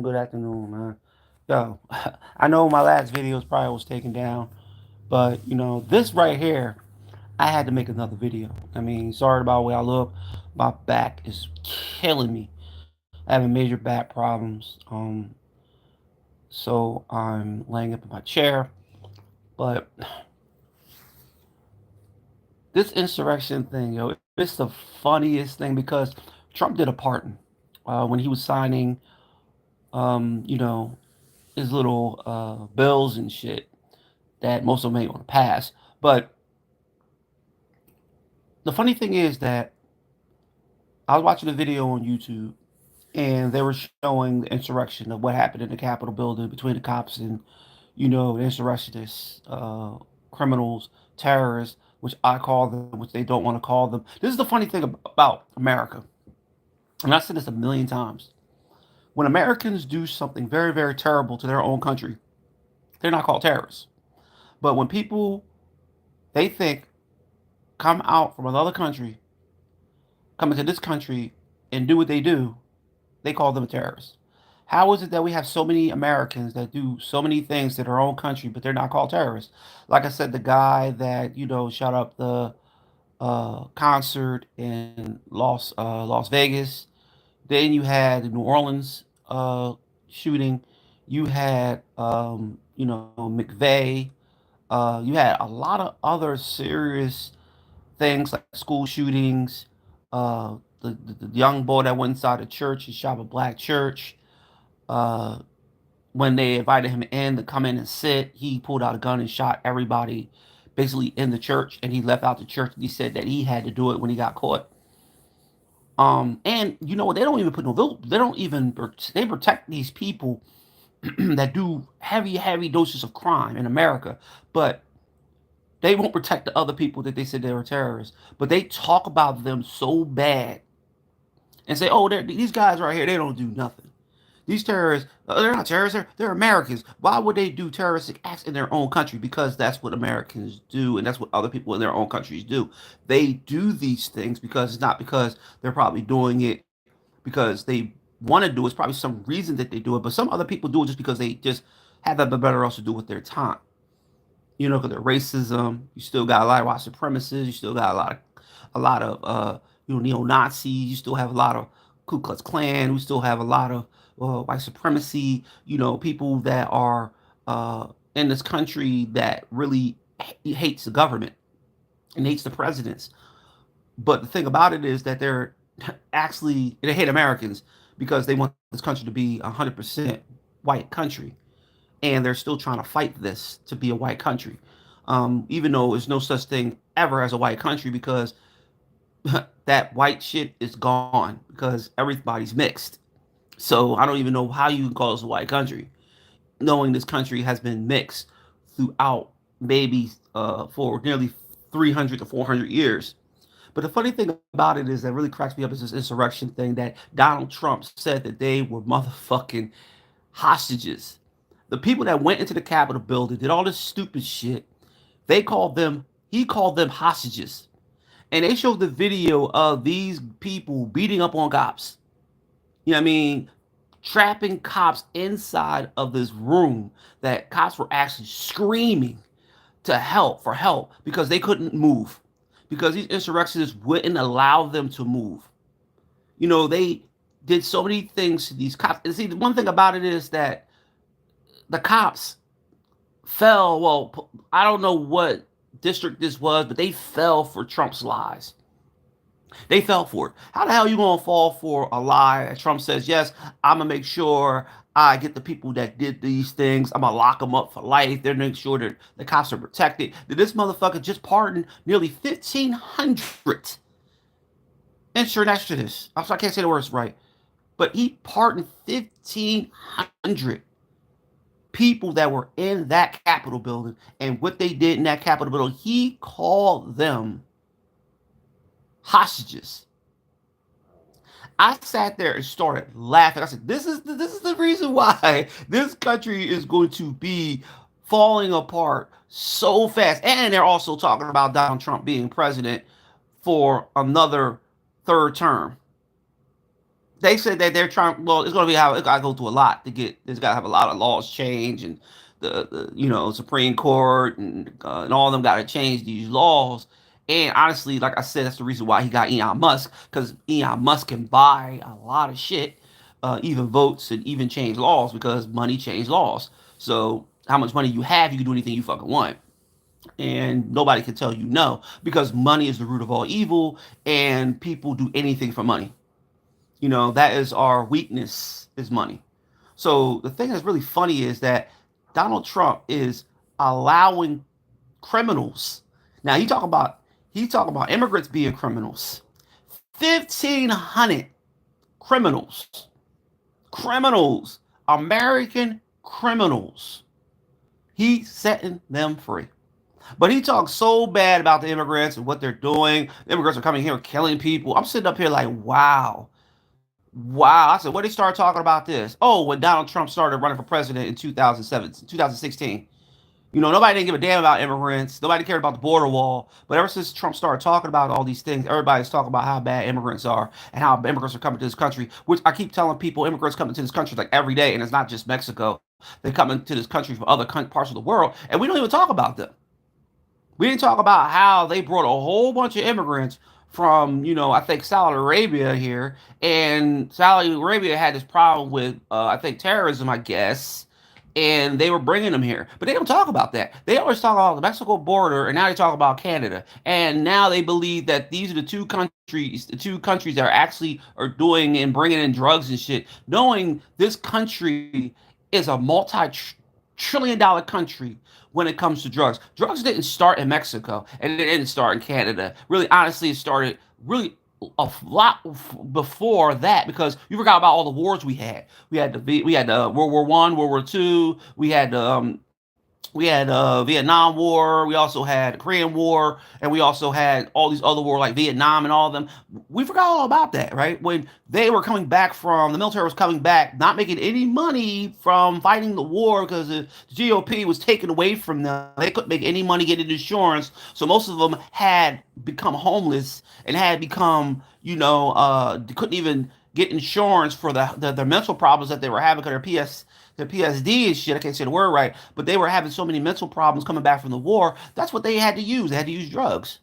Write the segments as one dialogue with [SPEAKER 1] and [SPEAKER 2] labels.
[SPEAKER 1] Good afternoon, man. Yo, I know my last videos probably was taken down, but this right here, I had to make another video. I mean, sorry about the way I look. My back is killing me. Having major back problems. So I'm laying up in my chair. But this insurrection thing, yo, it's the funniest thing because Trump did a pardon when he was signing, you know, his little bills and shit that most of them ain't gonna pass. But the funny thing is that I was watching a video on YouTube and they were showing the insurrection of what happened in the Capitol building between the cops and, the insurrectionists, criminals, terrorists, which I call them, which they don't want to call them. This is the funny thing about America. And I've said this a million times. When Americans do something very, very terrible to their own country, they're not called terrorists. But when people they think come out from another country, come into this country and do what they call them terrorists. How is it that we have so many Americans that do so many things to their own country, but they're not called terrorists? Like I said, the guy that shot up the concert in Las Vegas. Then you had the New Orleans shooting. You had McVeigh. You had a lot of other serious things like school shootings. The young boy that went inside the church and shot a black church. Uh, when they invited him in to come in and sit, he pulled out a gun and shot everybody basically in the church, and he left out the church. And he said that he had to do it when he got caught. And you know what? They don't even put no. They don't even. They protect these people that do heavy, heavy doses of crime in America, but they won't protect the other people that they said they were terrorists. But they talk about them so bad and say, "Oh, these guys right here, they don't do nothing. These terrorists, they're not terrorists. They're Americans. Why would they do terroristic acts in their own country? Because that's what Americans do, and that's what other people in their own countries do. They do these things because it's not because they're probably doing it because they want to do it. It's probably some reason that they do it. But some other people do it just because they just have nothing better else to do with their time. Because of racism. You still got a lot of white supremacists. You still got a lot of neo Nazis. You still have a lot of Ku Klux Klan. We still have a lot of white supremacy. People that are in this country that really hates the government and hates the presidents. But the thing about it is that they're actually they hate Americans because they want this country to be 100% white country, and they're still trying to fight this to be a white country. Even though there's no such thing ever as a white country because that white shit is gone because everybody's mixed. So I don't even know how you can call us a white country, knowing this country has been mixed throughout maybe for nearly 300 to 400 years. But the funny thing about it is that really cracks me up is this insurrection thing that Donald Trump said that they were motherfucking hostages. The people that went into the Capitol building did all this stupid shit. He called them hostages. And they showed the video of these people beating up on cops. You know what I mean? Trapping cops inside of this room that cops were actually screaming for help because they couldn't move. Because these insurrectionists wouldn't allow them to move. They did so many things to these cops. And see, the one thing about it is that the cops fell. Well, I don't know what district this was, but they fell for Trump's lies. They fell for it. How the hell are you gonna fall for a lie? Trump says, yes, I'm gonna make sure I get the people that did these things. I'm gonna lock them up for life. They're making sure that the cops are protected. Did this motherfucker just pardon nearly 1,500 insurrectionists? I can't say the words right, but he pardoned 1,500 people that were in that Capitol building and what they did in that Capitol building. He called them hostages. I sat there and started laughing. I said, "This is the reason why this country is going to be falling apart so fast." And they're also talking about Donald Trump being president for another third term. They said that they're trying. Well, it's going to be how it got to go through a lot to get. It's got to have a lot of laws change, and the Supreme Court and all of them got to change these laws. And honestly, like I said, that's the reason why he got Elon Musk, because Elon Musk can buy a lot of shit, even votes and even change laws because money change laws. So how much money you have, you can do anything you fucking want, and nobody can tell you no because money is the root of all evil, and people do anything for money. That is our weakness, is money. So the thing that's really funny is that Donald Trump is allowing criminals. Now he talk about immigrants being criminals. 1,500 criminals, criminals, American criminals. He's setting them free. But he talks so bad about the immigrants and what they're doing. The immigrants are coming here killing people. I'm sitting up here like, wow. Wow. I said, when did they start talking about this? Oh, when Donald Trump started running for president in 2007, 2016. Nobody didn't give a damn about immigrants. Nobody cared about the border wall. But ever since Trump started talking about all these things, everybody's talking about how bad immigrants are and how immigrants are coming to this country, which I keep telling people immigrants coming to this country like every day. And it's not just Mexico. They come into this country from other parts of the world. And we don't even talk about them. We didn't talk about how they brought a whole bunch of immigrants from, I think Saudi Arabia here, and Saudi Arabia had this problem with, I think, terrorism, I guess, and they were bringing them here. But they don't talk about that. They always talk about the Mexico border, and now they talk about Canada, and now they believe that these are the two countries that are doing and bringing in drugs and shit, knowing this country is a multi-trillion-dollar country when it comes to drugs. Drugs didn't start in Mexico and it didn't start in Canada. Really, honestly, it started really a lot before that because you forgot about all the wars we had. We had the World War I, World War II. We had Vietnam War. We also had the Korean War, and we also had all these other wars like Vietnam and all of them. We forgot all about that, right? When they were coming back from the military was coming back, not making any money from fighting the war because the GOP was taken away from them. They couldn't make any money getting insurance, so most of them had become homeless and had become, couldn't even get insurance for their mental problems that they were having because their PSD and shit. I can't say the word right, but they were having so many mental problems coming back from the war. That's what they had to use. They had to use drugs.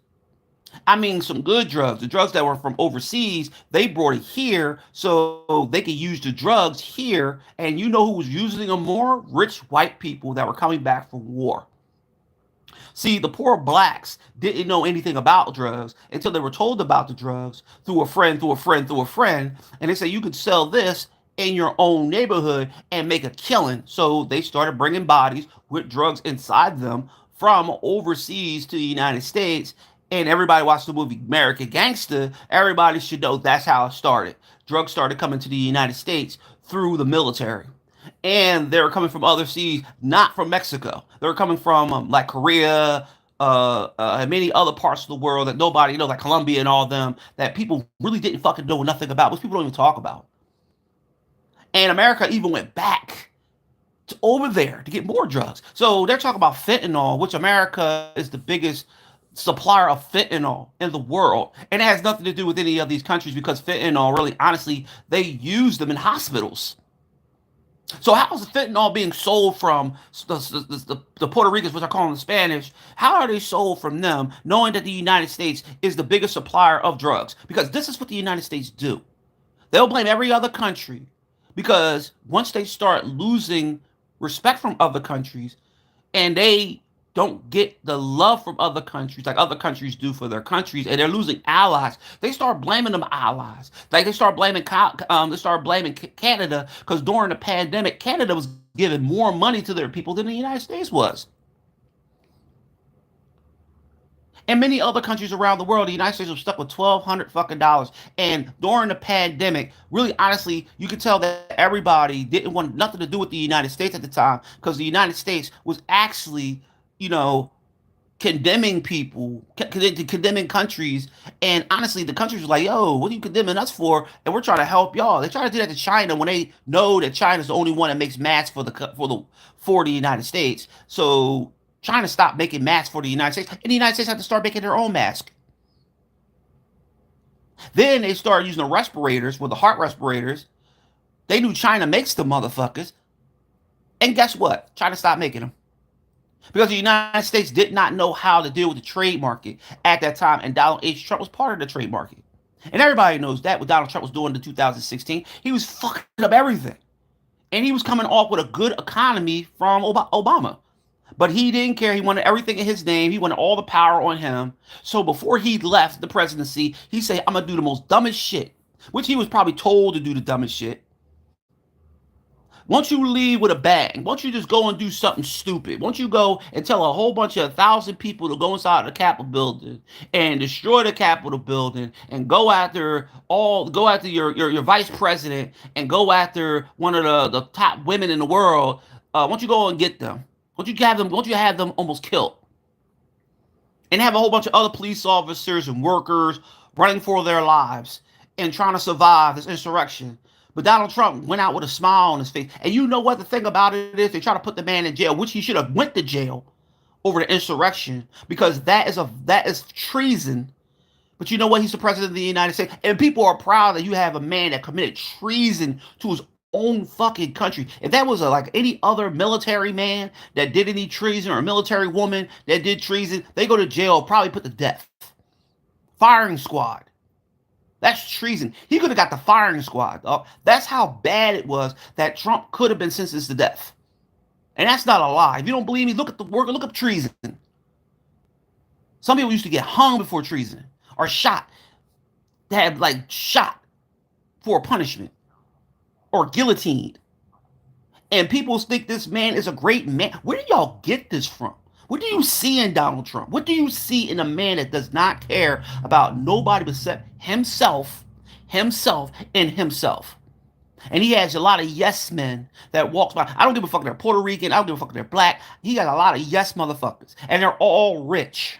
[SPEAKER 1] I mean, some good drugs. The drugs that were from overseas, they brought it here so they could use the drugs here. And you know who was using them more? Rich white people that were coming back from war. See, the poor blacks didn't know anything about drugs until they were told about the drugs through a friend, through a friend, through a friend. And they say you could sell this in your own neighborhood and make a killing. So they started bringing bodies with drugs inside them from overseas to the United States. And everybody watched the movie American Gangster. Everybody should know that's how it started. Drugs started coming to the United States through the military, and they were coming from other seas, not from Mexico. They were coming from like Korea, and many other parts of the world that nobody knows, like Colombia and all of them, that people really didn't fucking know nothing about, which people don't even talk about. And America even went back to over there to get more drugs. So they're talking about fentanyl, which America is the biggest supplier of fentanyl in the world. And it has nothing to do with any of these countries because fentanyl, really, honestly, they use them in hospitals. So how is the fentanyl being sold from the Puerto Ricans, which I call them the Spanish? How are they sold from them, knowing that the United States is the biggest supplier of drugs? Because this is what the United States do. They'll blame every other country because once they start losing respect from other countries and they don't get the love from other countries like other countries do for their countries, and they're losing allies. They start blaming them allies. Like they start blaming Canada because during the pandemic, Canada was giving more money to their people than the United States was. And many other countries around the world, the United States was stuck with $1,200 fucking dollars. And during the pandemic, really honestly, you could tell that everybody didn't want nothing to do with the United States at the time because the United States was actually, you know, condemning people, condemning countries. And honestly, the countries were like, yo, what are you condemning us for? And we're trying to help y'all. They try to do that to China when they know that China's the only one that makes masks for the United States. So China stopped making masks for the United States, and the United States had to start making their own mask. Then they started using the respirators with the heart respirators. They knew China makes the motherfuckers. And guess what? China stopped making them. Because the United States did not know how to deal with the trade market at that time. And Donald H. Trump was part of the trade market. And everybody knows that what Donald Trump was doing in 2016. He was fucking up everything. And he was coming off with a good economy from Obama. But he didn't care. He wanted everything in his name. He wanted all the power on him. So before he left the presidency, he said, I'm going to do the most dumbest shit, which he was probably told to do the dumbest shit. Once you leave with a bang, once you just go and do something stupid, once you go and tell a whole bunch of 1,000 people to go inside the Capitol building and destroy the Capitol building and go after your vice president and go after one of the top women in the world, once you go and get them, once you have them almost killed, and have a whole bunch of other police officers and workers running for their lives and trying to survive this insurrection. But Donald Trump went out with a smile on his face. And you know what the thing about it is? They try to put the man in jail, which he should have went to jail over the insurrection because that is treason. But you know what? He's the president of the United States. And people are proud that you have a man that committed treason to his own fucking country. If that was like any other military man that did any treason or a military woman that did treason, they go to jail, probably put to death. Firing squad. That's treason. He could have got the firing squad. That's how bad it was that Trump could have been sentenced to death. And that's not a lie. If you don't believe me, look at the work. Look up treason. Some people used to get hung before treason or shot. They had like shot for punishment or guillotined. And people think this man is a great man. Where do y'all get this from? What do you see in Donald Trump? What do you see in a man that does not care about nobody except himself, and himself? And he has a lot of yes men that walks by. I don't give a fuck if they're Puerto Rican. I don't give a fuck if they're black. He got a lot of yes motherfuckers. And they're all rich.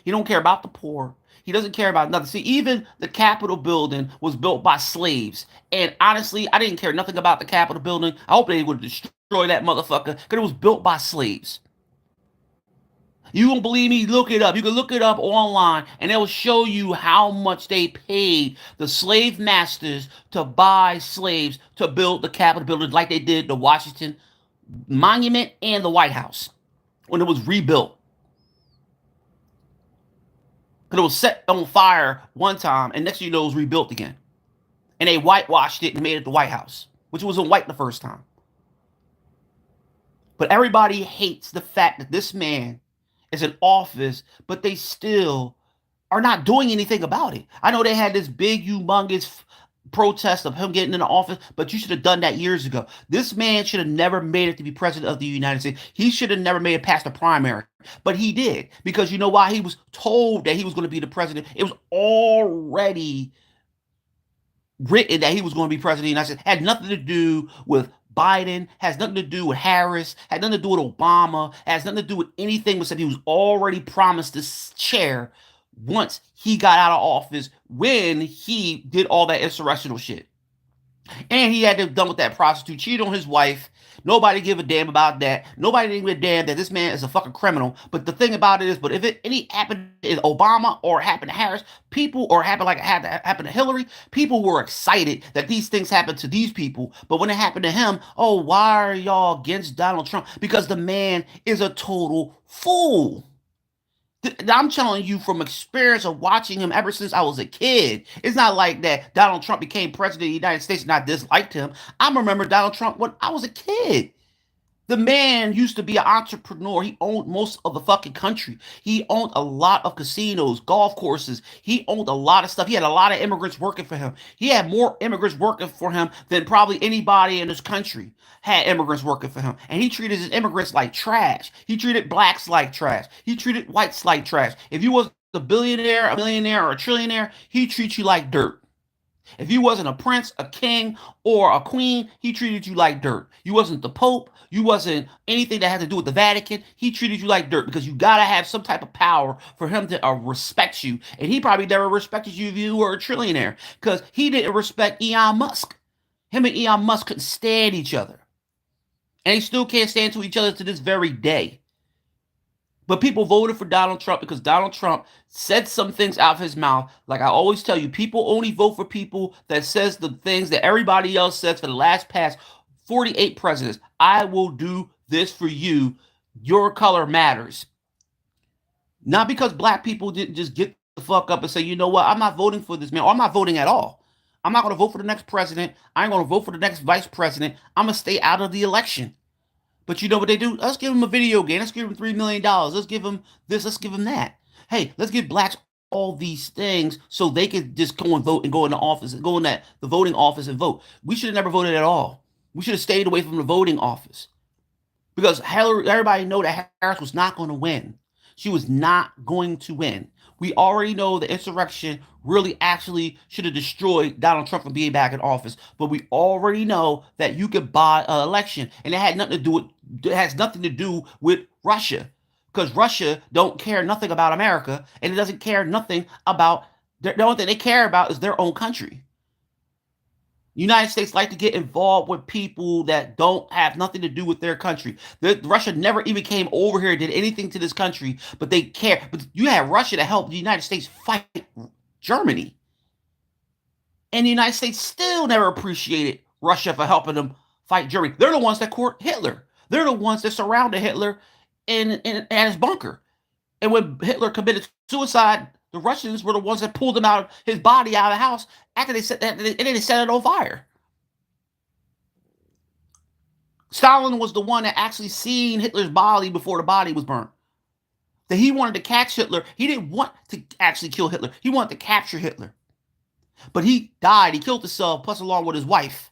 [SPEAKER 1] He don't care about the poor. He doesn't care about nothing. See, even the Capitol building was built by slaves. And honestly, I didn't care nothing about the Capitol building. I hope they would destroy that motherfucker because it was built by slaves. You don't believe me? Look it up. You can look it up online and it will show you how much they paid the slave masters to buy slaves to build the Capitol building like they did the Washington Monument and the White House when it was rebuilt. Because it was set on fire one time and next thing you know it was rebuilt again. And they whitewashed it and made it the White House, which wasn't white the first time. But everybody hates the fact that this man is in office, but they still are not doing anything about it. I know they had this big, humongous protest of him getting in the office, but you should have done that years ago. This man should have never made it to be president of the United States. He should have never made it past the primary, but he did because you know why? He was told that he was going to be the president. It was already written that he was going to be president of the United States. Had nothing to do with Biden, has nothing to do with Harris, had nothing to do with Obama, has nothing to do with anything except he was already promised this chair once he got out of office when he did all that insurrectional shit. And he had to done with that prostitute, cheated on his wife. Nobody give a damn about that. Nobody didn't give a damn that this man is a fucking criminal. But the thing about it is, but if any happened to Obama or happened to Harris, people or happened like it had to happen to Hillary, people were excited that these things happened to these people. But when it happened to him, oh, why are y'all against Donald Trump? Because the man is a total fool. I'm telling you from experience of watching him ever since I was a kid. It's not like that Donald Trump became president of the United States and I disliked him. I remember Donald Trump when I was a kid. The man used to be an entrepreneur. He owned most of the fucking country. He owned a lot of casinos, golf courses. He owned a lot of stuff. He had a lot of immigrants working for him. He had more immigrants working for him than probably anybody in this country had immigrants working for him. And he treated his immigrants like trash. He treated blacks like trash. He treated whites like trash. If you was a billionaire, a millionaire, or a trillionaire, he treats you like dirt. If you wasn't a prince, a king, or a queen, he treated you like dirt. You wasn't the Pope. You wasn't anything that had to do with the Vatican. He treated you like dirt because you gotta have some type of power for him to respect you. And he probably never respected you if you were a trillionaire because he didn't respect Elon Musk. Him and Elon Musk couldn't stand each other. And they still can't stand to each other to this very day. But people voted for Donald Trump because Donald Trump said some things out of his mouth. Like I always tell you, people only vote for people that says the things that everybody else says for the last past 48 presidents. I will do this for you. Your color matters. Not because black people didn't just get the fuck up and say, you know what, I'm not voting for this man, or I'm not voting at all. I'm not going to vote for the next president. I ain't going to vote for the next vice president. I'm going to stay out of the election. But you know what they do? Let's give them a video game. Let's give them $3 million. Let's give them this. Let's give them that. Hey, let's give blacks all these things so they can just go and vote and go in the office and go in the voting office and vote. We should have never voted at all. We should have stayed away from the voting office because Hillary, everybody know that Harris was not going to win. She was not going to win. We already know the insurrection really actually should have destroyed Donald Trump from being back in office. But we already know that you could buy an election, and it had nothing to do with. It has nothing to do with Russia, because Russia don't care nothing about America, and it doesn't care nothing about. The only thing they care about is their own country. United States like to get involved with people that don't have nothing to do with their country. Russia never even came over here and did anything to this country, but they care. But you had Russia to help the United States fight Germany. And the United States still never appreciated Russia for helping them fight Germany. They're the ones that court Hitler. They're the ones that surrounded Hitler at his bunker. And when Hitler committed suicide, the Russians were the ones that pulled him out, his body out of the house after they set that, and then they set it on fire. Stalin was the one that actually seen Hitler's body before the body was burnt. That he wanted to catch Hitler. He didn't want to actually kill Hitler. He wanted to capture Hitler. But he died. He killed himself, plus along with his wife.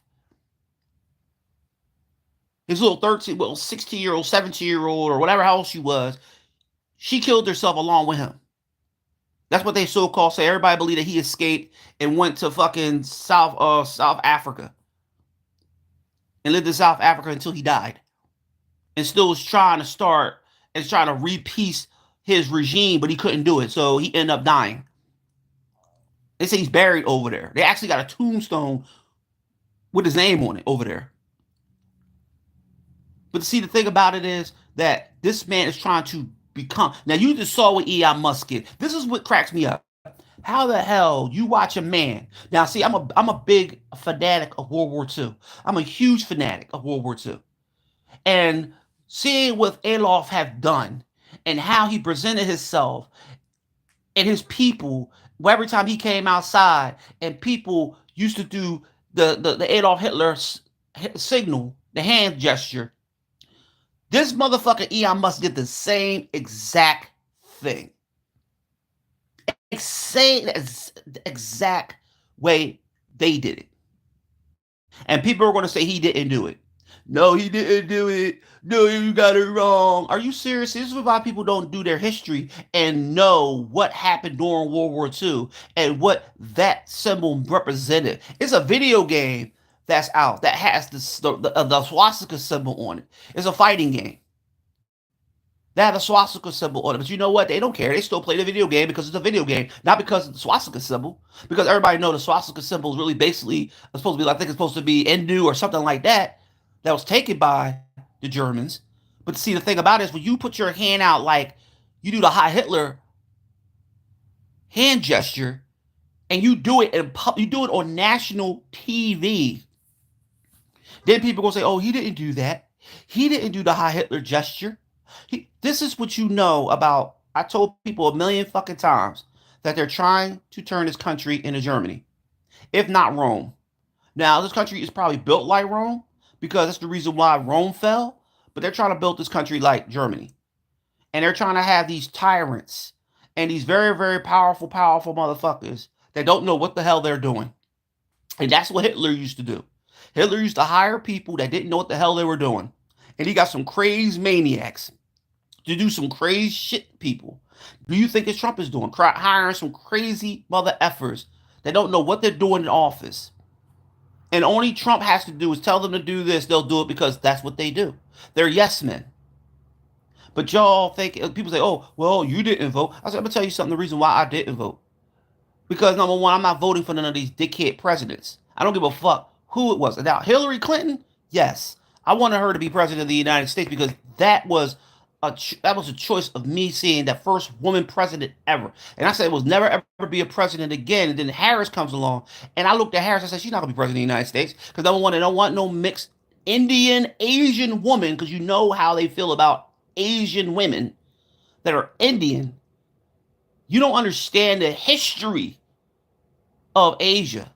[SPEAKER 1] His little 16-year-old, 17-year-old, or whatever how old she was, she killed herself along with him. That's what they so-called say. Everybody believed that he escaped and went to fucking South Africa. And lived in South Africa until he died. And still was trying to start and trying to repiece his regime, but he couldn't do it. So he ended up dying. They say he's buried over there. They actually got a tombstone with his name on it over there. But see, the thing about it is that this man is trying to become. Now, you just saw what Elon Musk did. This is what cracks me up. How the hell you watch a man? Now, see, I'm a big fanatic of World War II. I'm a huge fanatic of World War II. And seeing what Adolf have done and how he presented himself and his people, every time he came outside and people used to do the Adolf Hitler signal, the hand gesture, this motherfucker Elon Musk did the same exact thing. Same exact way they did it. And people are going to say he didn't do it. No, he didn't do it. No, you got it wrong. Are you serious? This is why people don't do their history and know what happened during World War II and what that symbol represented. It's a video game that's out that has the swastika symbol on it. It's a fighting game. They have a swastika symbol on it, but you know what? They don't care. They still play the video game because it's a video game, not because of the swastika symbol. Because everybody knows the swastika symbol is really basically supposed to be, I think it's supposed to be Hindu or something like that. That was taken by the Germans. But see, the thing about it is when you put your hand out like you do the Heil Hitler hand gesture, and you do it on national TV, then people gonna say, "Oh, he didn't do that. He didn't do the Heil Hitler gesture." This is what you know about. I told people a million fucking times that they're trying to turn this country into Germany, if not Rome. Now, this country is probably built like Rome because that's the reason why Rome fell, but they're trying to build this country like Germany. And they're trying to have these tyrants and these very, very powerful motherfuckers that don't know what the hell they're doing. And that's what Hitler used to do. Hitler used to hire people that didn't know what the hell they were doing. And he got some crazy maniacs to do some crazy shit, people. Do you think it's Trump is doing? Hiring some crazy mother effers that don't know what they're doing in office. And only Trump has to do is tell them to do this. They'll do it because that's what they do. They're yes men. But y'all think, people say, oh, well, you didn't vote. I said, I'm going to tell you something, the reason why I didn't vote. Because number one, I'm not voting for none of these dickhead presidents. I don't give a fuck who it was. Now, Hillary Clinton, yes. I wanted her to be president of the United States because that was that was a choice of me seeing that first woman president ever. And I said it was never ever be a president again. And then Harris comes along, and I looked at Harris. I said she's not gonna be president of the United States because number one, they don't want no mixed Indian Asian woman because you know how they feel about Asian women that are Indian. You don't understand the history of Asia,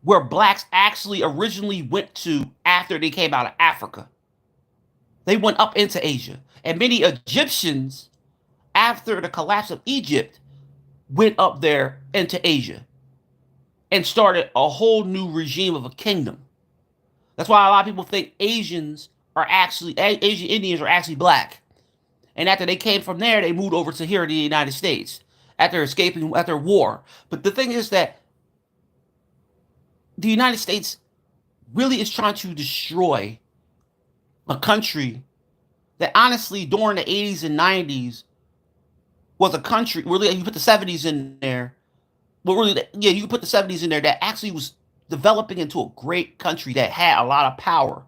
[SPEAKER 1] where blacks actually originally went to after they came out of Africa. They went up into Asia. And many Egyptians, after the collapse of Egypt, went up there into Asia and started a whole new regime of a kingdom. That's why a lot of people think Asian Indians are actually black. And after they came from there, they moved over to here in the United States after escaping after war. But the thing is that the United States really is trying to destroy a country that honestly during the 80s and 90s was a country, really, you put the 70s in there, well, really, yeah, you can put the 70s in there, that actually was developing into a great country that had a lot of power.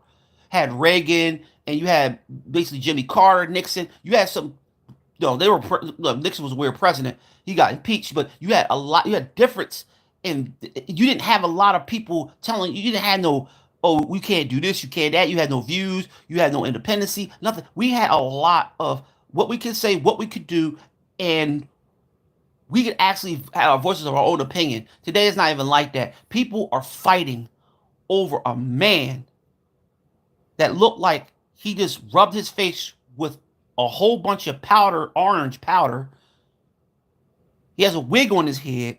[SPEAKER 1] Had Reagan, and you had basically Jimmy Carter, Nixon. You had some, no, they were, look, Nixon was a weird president. He got impeached, but you had a lot, you had difference in, you didn't have a lot of people telling you, you didn't have no, oh, we can't do this, you can't that. You had no views, you had no independency, nothing. We had a lot of what we could say, what we could do, and we could actually have our voices of our own opinion. Today is not even like that. People are fighting over a man that looked like he just rubbed his face with a whole bunch of powder, orange powder. He has a wig on his head.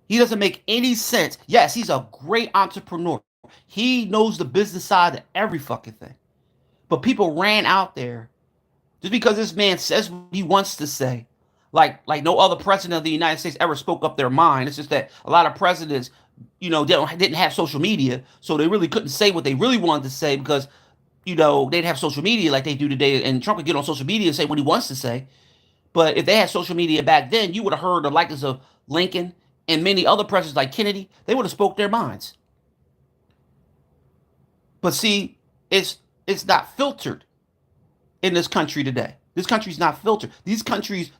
[SPEAKER 1] He doesn't make any sense. Yes, he's a great entrepreneur. He knows the business side of every fucking thing. But people ran out there just because this man says what he wants to say. Like no other president of the United States ever spoke up their mind. It's just that a lot of presidents, didn't have social media, so they really couldn't say what they really wanted to say because, they'd have social media like they do today, and Trump could get on social media and say what he wants to say. But if they had social media back then, you would have heard the likeness of Lincoln and many other presidents like Kennedy. They would have spoke their minds. But see, it's not filtered in this country today. This country's not filtered. This country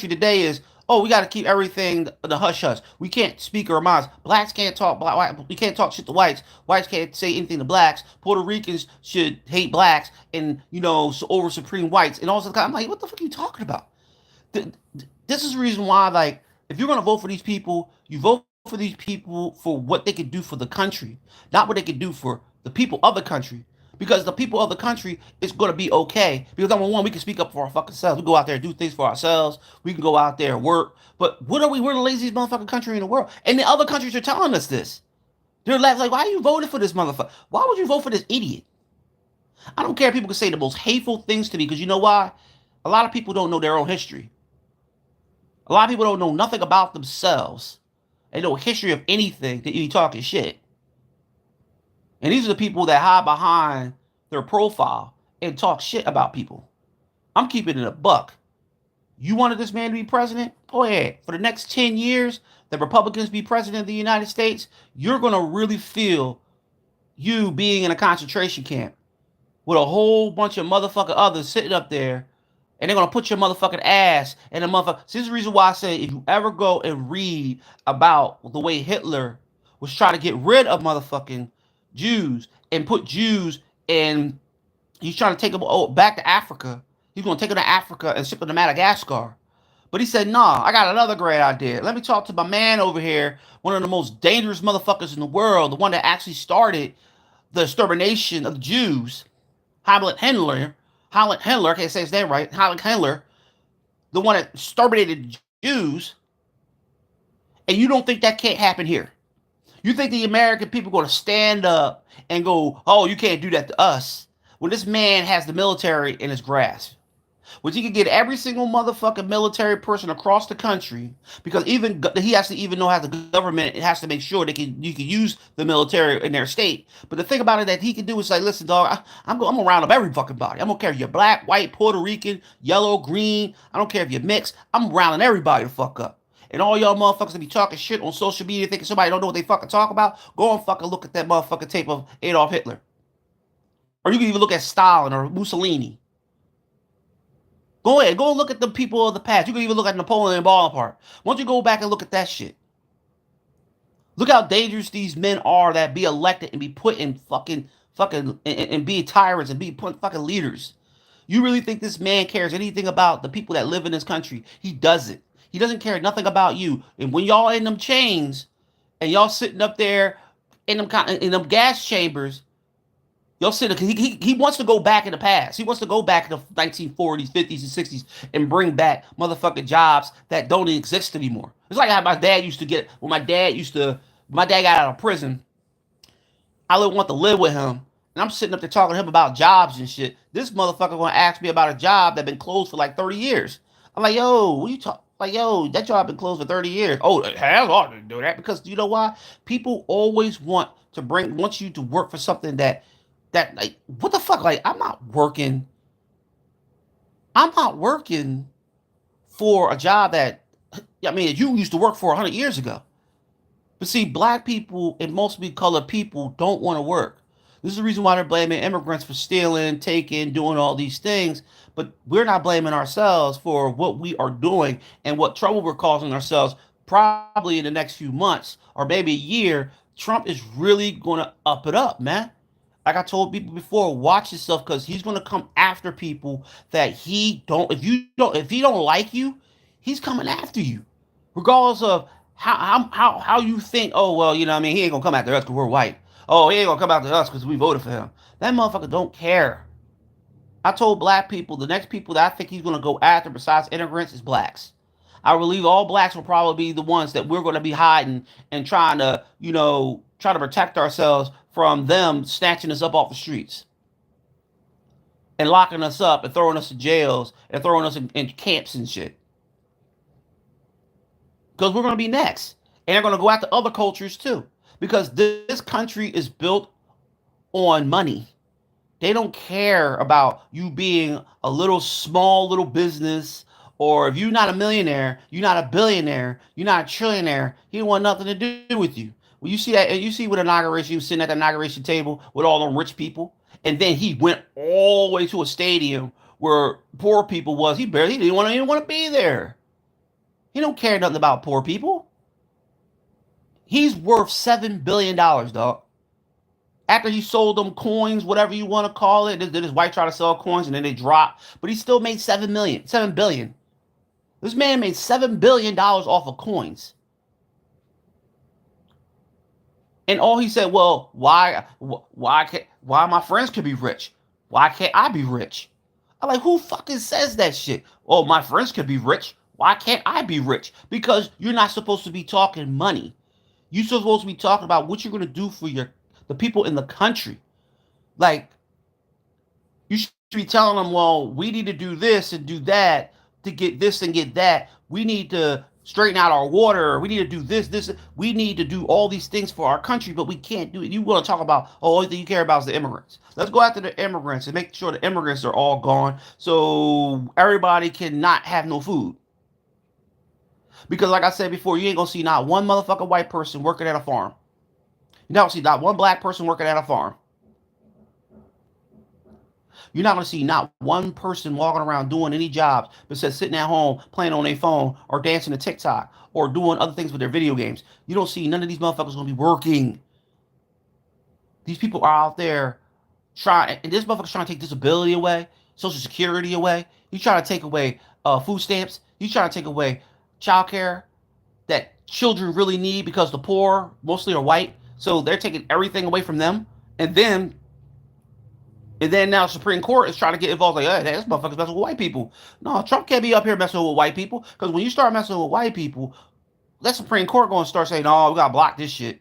[SPEAKER 1] today is, oh, we got to keep everything the hush hush. We can't speak our minds. Blacks can't talk we can't talk shit to whites. Whites can't say anything to blacks. Puerto Ricans should hate blacks and over supreme whites and all this. I'm like, what the fuck are you talking about? This is the reason why, like, if you're gonna vote for these people, you vote for these people for what they can do for the country, not what they can do for the people of the country. Because the people of the country is going to be okay. Because number one, we can speak up for our fucking selves. We go out there and do things for ourselves. We can go out there and work. But what are we? We're the laziest motherfucking country in the world. And the other countries are telling us this. They're like, why are you voting for this motherfucker? Why would you vote for this idiot? I don't care if people can say the most hateful things to me because you know why? A lot of people don't know their own history. A lot of people don't know nothing about themselves. They know history of anything that you talking shit. And these are the people that hide behind their profile and talk shit about people. I'm keeping it a buck. You wanted this man to be president? Go ahead. For the next 10 years, the Republicans be president of the United States, you're going to really feel you being in a concentration camp with a whole bunch of motherfucking others sitting up there, and they're going to put your motherfucking ass in a motherfucker. So this is the reason why I say if you ever go and read about the way Hitler was trying to get rid of motherfucking Jews and put Jews in, he's trying to take them back to Africa. He's going to take them to Africa and ship them to Madagascar. But he said, nah, I got another great idea. Let me talk to my man over here, one of the most dangerous motherfuckers in the world, the one that actually started the extermination of the Jews, Heinrich Himmler. I can't say his name right. Heinrich Himmler, the one that exterminated Jews. And you don't think that can't happen here? You think the American people are going to stand up and go, oh, you can't do that to us? When this man has the military in his grasp, which he could get every single motherfucking military person across the country, because even he has to even know how the government has to make sure you can use the military in their state. But the thing about it that he can do is like, listen, dog, I'm gonna round up every fucking body. I don't care if you're black, white, Puerto Rican, yellow, green. I don't care if you're mixed. I'm rounding everybody the fuck up. And all y'all motherfuckers that be talking shit on social media thinking somebody don't know what they fucking talk about, go and fucking look at that motherfucking tape of Adolf Hitler. Or you can even look at Stalin or Mussolini. Go ahead, go look at the people of the past. You can even look at Napoleon Bonaparte. Once you go back and look at that shit, look how dangerous these men are that be elected and be put in fucking and be tyrants and be put fucking leaders. You really think this man cares anything about the people that live in this country? He doesn't. He doesn't care nothing about you. And when y'all in them chains and y'all sitting up there in them gas chambers, y'all sitting because he wants to go back in the past. He wants to go back in the 1940s, 50s, and 60s and bring back motherfucking jobs that don't exist anymore. It's like how my dad used to get when my dad got out of prison. I would want to live with him. And I'm sitting up there talking to him about jobs and shit. This motherfucker gonna ask me about a job that been closed for like 30 years. I'm like, yo, what you talk? Like, yo, that job been closed for 30 years. Oh, it has ought to do that because you know why? People always want you to work for something that like what the fuck? Like, I'm not working for a job that I mean you used to work for 100 years ago. But see, black people and mostly colored people don't want to work. This is the reason why they're blaming immigrants for stealing, taking, doing all these things. But we're not blaming ourselves for what we are doing and what trouble we're causing ourselves probably in the next few months or maybe a year. Trump is really going to up it up, man. Like I told people before, watch yourself because he's going to come after people that he don't. If he don't like you, he's coming after you, regardless of how you think. Oh well, you know what I mean. He ain't gonna come after us because we're white. Oh, he ain't gonna come after us because we voted for him. That motherfucker don't care. I told black people the next people that I think he's gonna go after besides immigrants is blacks. I believe all blacks will probably be the ones that we're going to be hiding and trying to, try to protect ourselves from them snatching us up off the streets and locking us up and throwing us in jails and throwing us in camps and shit. Because we're going to be next. And they're going to go after other cultures too. Because this country is built on money. They don't care about you being a little small little business, or if you're not a millionaire, you're not a billionaire, you're not a trillionaire. He don't want nothing to do with you. When you see that, and you see with inauguration, he was sitting at the inauguration table with all them rich people, and then he went all the way to a stadium where poor people was. He didn't even want to be there. He don't care nothing about poor people. He's worth $7 billion, dog. After he sold them coins, whatever you want to call it, then his wife tried to sell coins and then they dropped. But he still made 7 million, 7 billion. This man made $7 billion off of coins. And all he said, well, why my friends could be rich? Why can't I be rich? I'm like, who fucking says that shit? Oh, my friends could be rich. Why can't I be rich? Because you're not supposed to be talking money. You're supposed to be talking about what you're gonna do for the people in the country. Like, you should be telling them, well, we need to do this and do that to get this and get that. We need to straighten out our water. We need to do this. We need to do all these things for our country, but we can't do it. You want to talk about, oh, only thing you care about is the immigrants. Let's go after the immigrants and make sure the immigrants are all gone so everybody can not have no food. Because like I said before, you ain't gonna see not one motherfucking white person working at a farm. You don't see not one black person working at a farm. You're not going to see not one person walking around doing any jobs besides sitting at home playing on their phone or dancing to TikTok or doing other things with their video games. You don't see none of these motherfuckers going to be working. These people are out there trying, and this motherfucker's trying to take disability away, Social Security away. He's trying to take away food stamps. He's trying to take away child care that children really need because the poor mostly are white. So they're taking everything away from them. And then now Supreme Court is trying to get involved. Like, hey, this motherfucker's messing with white people. No, Trump can't be up here messing with white people. Because when you start messing with white people, that Supreme Court going to start saying, no, we got to block this shit.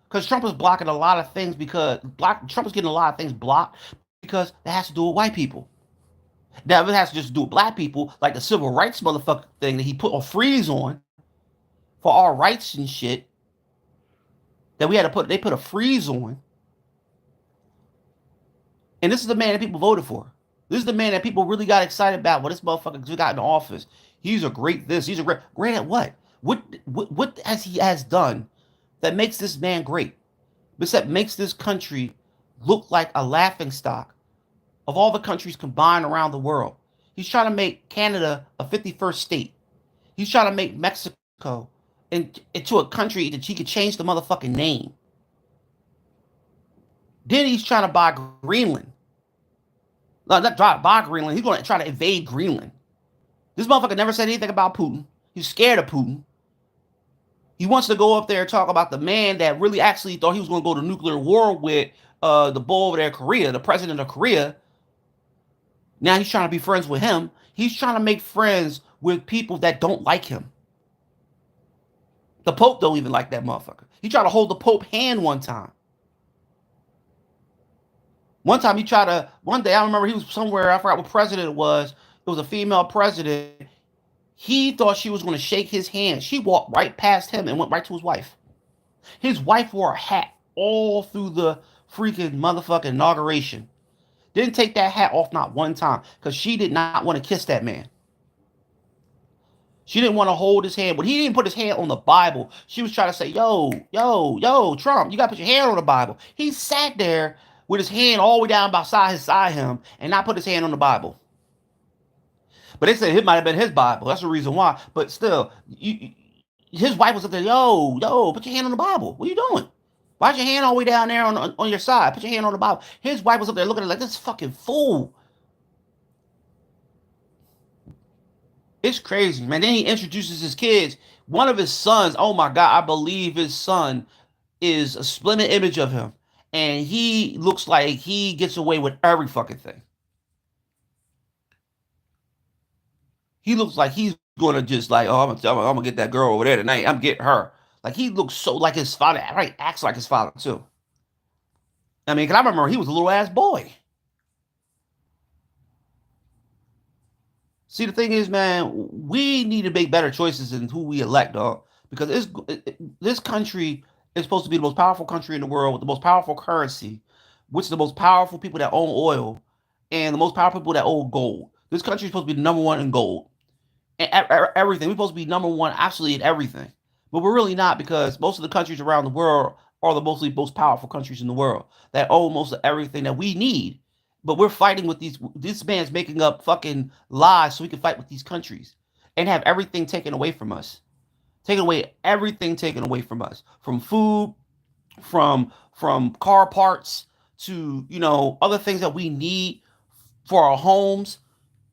[SPEAKER 1] Because Trump is blocking a lot of things Trump is getting a lot of things blocked because it has to do with white people. Now, if it has to just do with black people, like the civil rights motherfucker thing that he put a freeze on for our rights and shit, that they put a freeze on. And this is the man that people voted for. This is the man that people really got excited about when this motherfucker just got in office. He's a great this. He's a great at what? What has he done that makes this man great? That makes this country look like a laughing stock of all the countries combined around the world. He's trying to make Canada a 51st state. He's trying to make Mexico into a country that he could change the motherfucking name. Then he's trying to buy Greenland. No, not try to buy Greenland. He's going to try to invade Greenland. This motherfucker never said anything about Putin. He's scared of Putin. He wants to go up there and talk about the man that really actually thought he was going to go to nuclear war with the bull over there, Korea, the president of Korea. Now he's trying to be friends with him. He's trying to make friends with people that don't like him. The Pope don't even like that motherfucker. He tried to hold the Pope hand one time. One time he tried to, one day I remember he was somewhere, I forgot what president it was. It was a female president. He thought she was going to shake his hand. She walked right past him and went right to his wife. His wife wore a hat all through the freaking motherfucking inauguration. Didn't take that hat off not one time because she did not want to kiss that man. She didn't want to hold his hand. But he didn't put his hand on the Bible. She was trying to say, yo, yo, yo, Trump, you got to put your hand on the Bible. He sat there with his hand all the way down beside him and not put his hand on the Bible. But they said it might have been his Bible. That's the reason why. But still, his wife was up there, yo, yo, put your hand on the Bible. What are you doing? Why's your hand all the way down there on your side? Put your hand on the Bible. His wife was up there looking at it like, this fucking fool. It's crazy, man. Then he introduces his kids. One of his sons, oh my God, I believe his son is a splendid image of him. And he looks like he gets away with every fucking thing. He looks like he's going to just like, oh, I'm gonna get that girl over there tonight. I'm getting her. Like he looks so like his father, right? Acts like his father too. I mean, cause I remember he was a little ass boy. See, the thing is, man, we need to make better choices in who we elect, dog. Because this country is supposed to be the most powerful country in the world with the most powerful currency, which is the most powerful people that own oil and the most powerful people that own gold. This country is supposed to be number one in gold and everything. We're supposed to be number one absolutely in everything. But we're really not because most of the countries around the world are the most powerful countries in the world that own most of everything that we need. But we're fighting with these. This man's making up fucking lies so we can fight with these countries and have everything taken away from us. Taking away everything taken away from us, from food, from car parts to other things that we need for our homes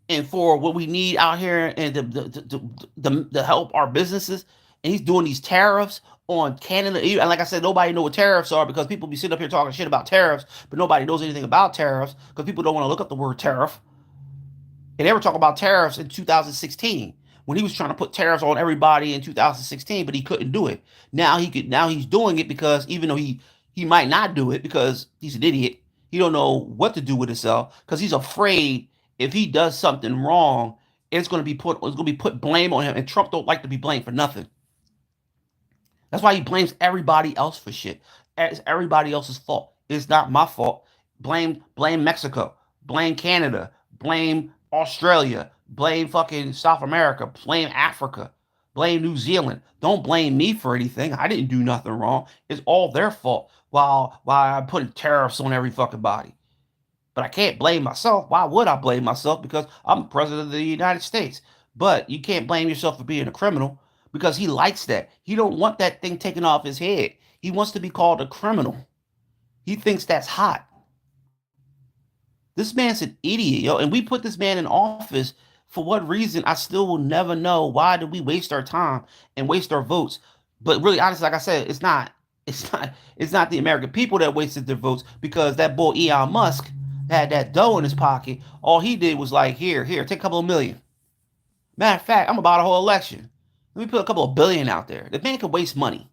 [SPEAKER 1] and for what we need out here and to help our businesses. And he's doing these tariffs on Canada. And like I said, nobody know what tariffs are because people be sitting up here talking shit about tariffs, but nobody knows anything about tariffs because people don't want to look up the word tariff. And they were talking about tariffs in 2016 when he was trying to put tariffs on everybody in 2016, but he couldn't do it. Now he could. Now he's doing it because even though he might not do it because he's an idiot, he don't know what to do with himself because he's afraid if he does something wrong, it's going to be put blame on him. And Trump don't like to be blamed for nothing. That's why he blames everybody else for shit. It's everybody else's fault. It's not my fault. Blame Mexico. Blame Canada. Blame Australia. Blame fucking South America. Blame Africa. Blame New Zealand. Don't blame me for anything. I didn't do nothing wrong. It's all their fault. While I'm putting tariffs on every fucking body. But I can't blame myself. Why would I blame myself? Because I'm president of the United States. But you can't blame yourself for being a criminal because he likes that. He don't want that thing taken off his head. He wants to be called a criminal. He thinks that's hot. This man's an idiot, yo. And we put this man in office for what reason? I still will never know. Why did we waste our time and waste our votes? But really, honestly, like I said, it's not the American people that wasted their votes because that boy Elon Musk had that dough in his pocket. All he did was like, here, take a couple of million. Matter of fact, I'm about a whole election. Let me put a couple of billion out there. The man can waste money.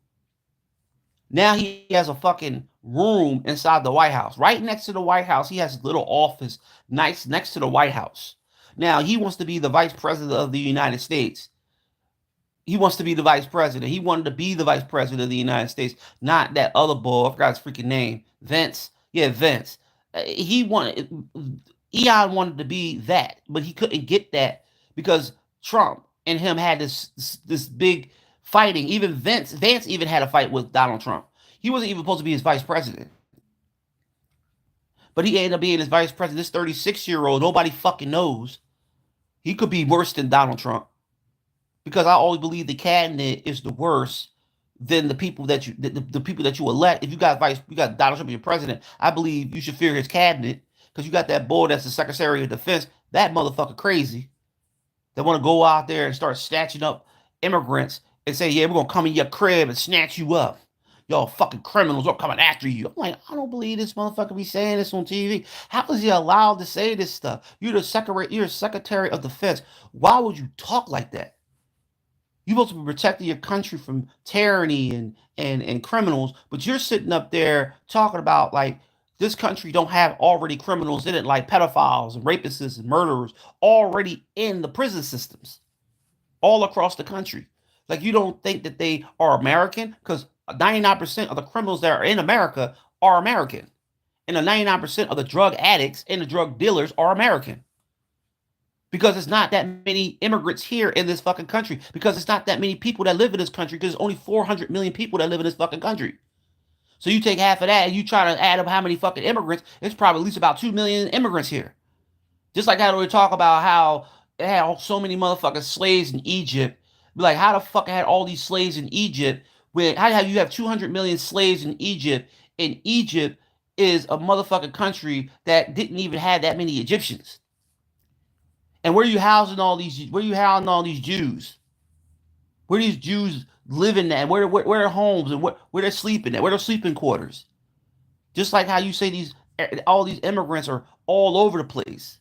[SPEAKER 1] Now he has a fucking room inside the White House. Right next to the White House, he has a little office nice next to the White House. Now he wants to be the vice president of the United States. He wants to be the vice president. He wanted to be the vice president of the United States, not that other bull. I forgot his freaking name. Vince. Yeah, Vince. He wanted, Eon wanted to be that, but he couldn't get that because Trump and him had this big fighting. Even Vance even had a fight with Donald Trump. He wasn't even supposed to be his vice president. But he ended up being his vice president. This 36-year-old, nobody fucking knows. He could be worse than Donald Trump because I always believe the cabinet is the worst than the people that the people that you elect. If you got Donald Trump as your president, I believe you should fear his cabinet because you got that boy that's the Secretary of Defense. That motherfucker crazy. They want to go out there and start snatching up immigrants and say, yeah, we're going to come in your crib and snatch you up. Y'all fucking criminals are coming after you. I'm like, I don't believe this motherfucker be saying this on TV. How is he allowed to say this stuff? You're Secretary of Defense. Why would you talk like that? You're supposed to be protecting your country from tyranny and criminals, but you're sitting up there talking about like this country don't have already criminals in it, like pedophiles and rapists and murderers already in the prison systems all across the country. Like you don't think that they are American because 99% of the criminals that are in America are American, and the 99% of the drug addicts and the drug dealers are American because it's not that many immigrants here in this fucking country, because it's not that many people that live in this country, because there's only 400 million people that live in this fucking country. So you take half of that and you try to add up how many fucking immigrants, it's probably at least about 2 million immigrants here. Just like how we talk about how it had so many motherfucking slaves in Egypt. Like, how the fuck had all these slaves in Egypt? How you have 200 million slaves in Egypt, and Egypt is a motherfucking country that didn't even have that many Egyptians? And where are you housing all these? Where are you housing all these Jews? Where are these Jews living at? Where are homes and where they're sleeping at? Where are their sleeping quarters? Just like how you say all these immigrants are all over the place.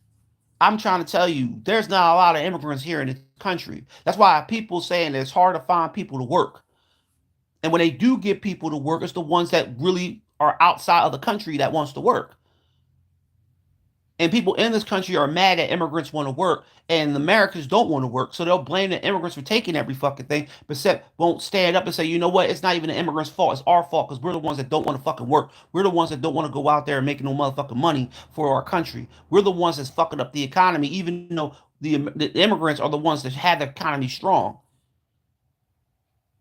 [SPEAKER 1] I'm trying to tell you, there's not a lot of immigrants here in this country. That's why people saying it's hard to find people to work. And when they do get people to work, it's the ones that really are outside of the country that wants to work. And people in this country are mad that immigrants want to work, and the Americans don't want to work. So they'll blame the immigrants for taking every fucking thing, but except won't stand up and say, you know what? It's not even the immigrants' fault. It's our fault because we're the ones that don't want to fucking work. We're the ones that don't want to go out there and make no motherfucking money for our country. We're the ones that's fucking up the economy, even though the immigrants are the ones that have the economy strong.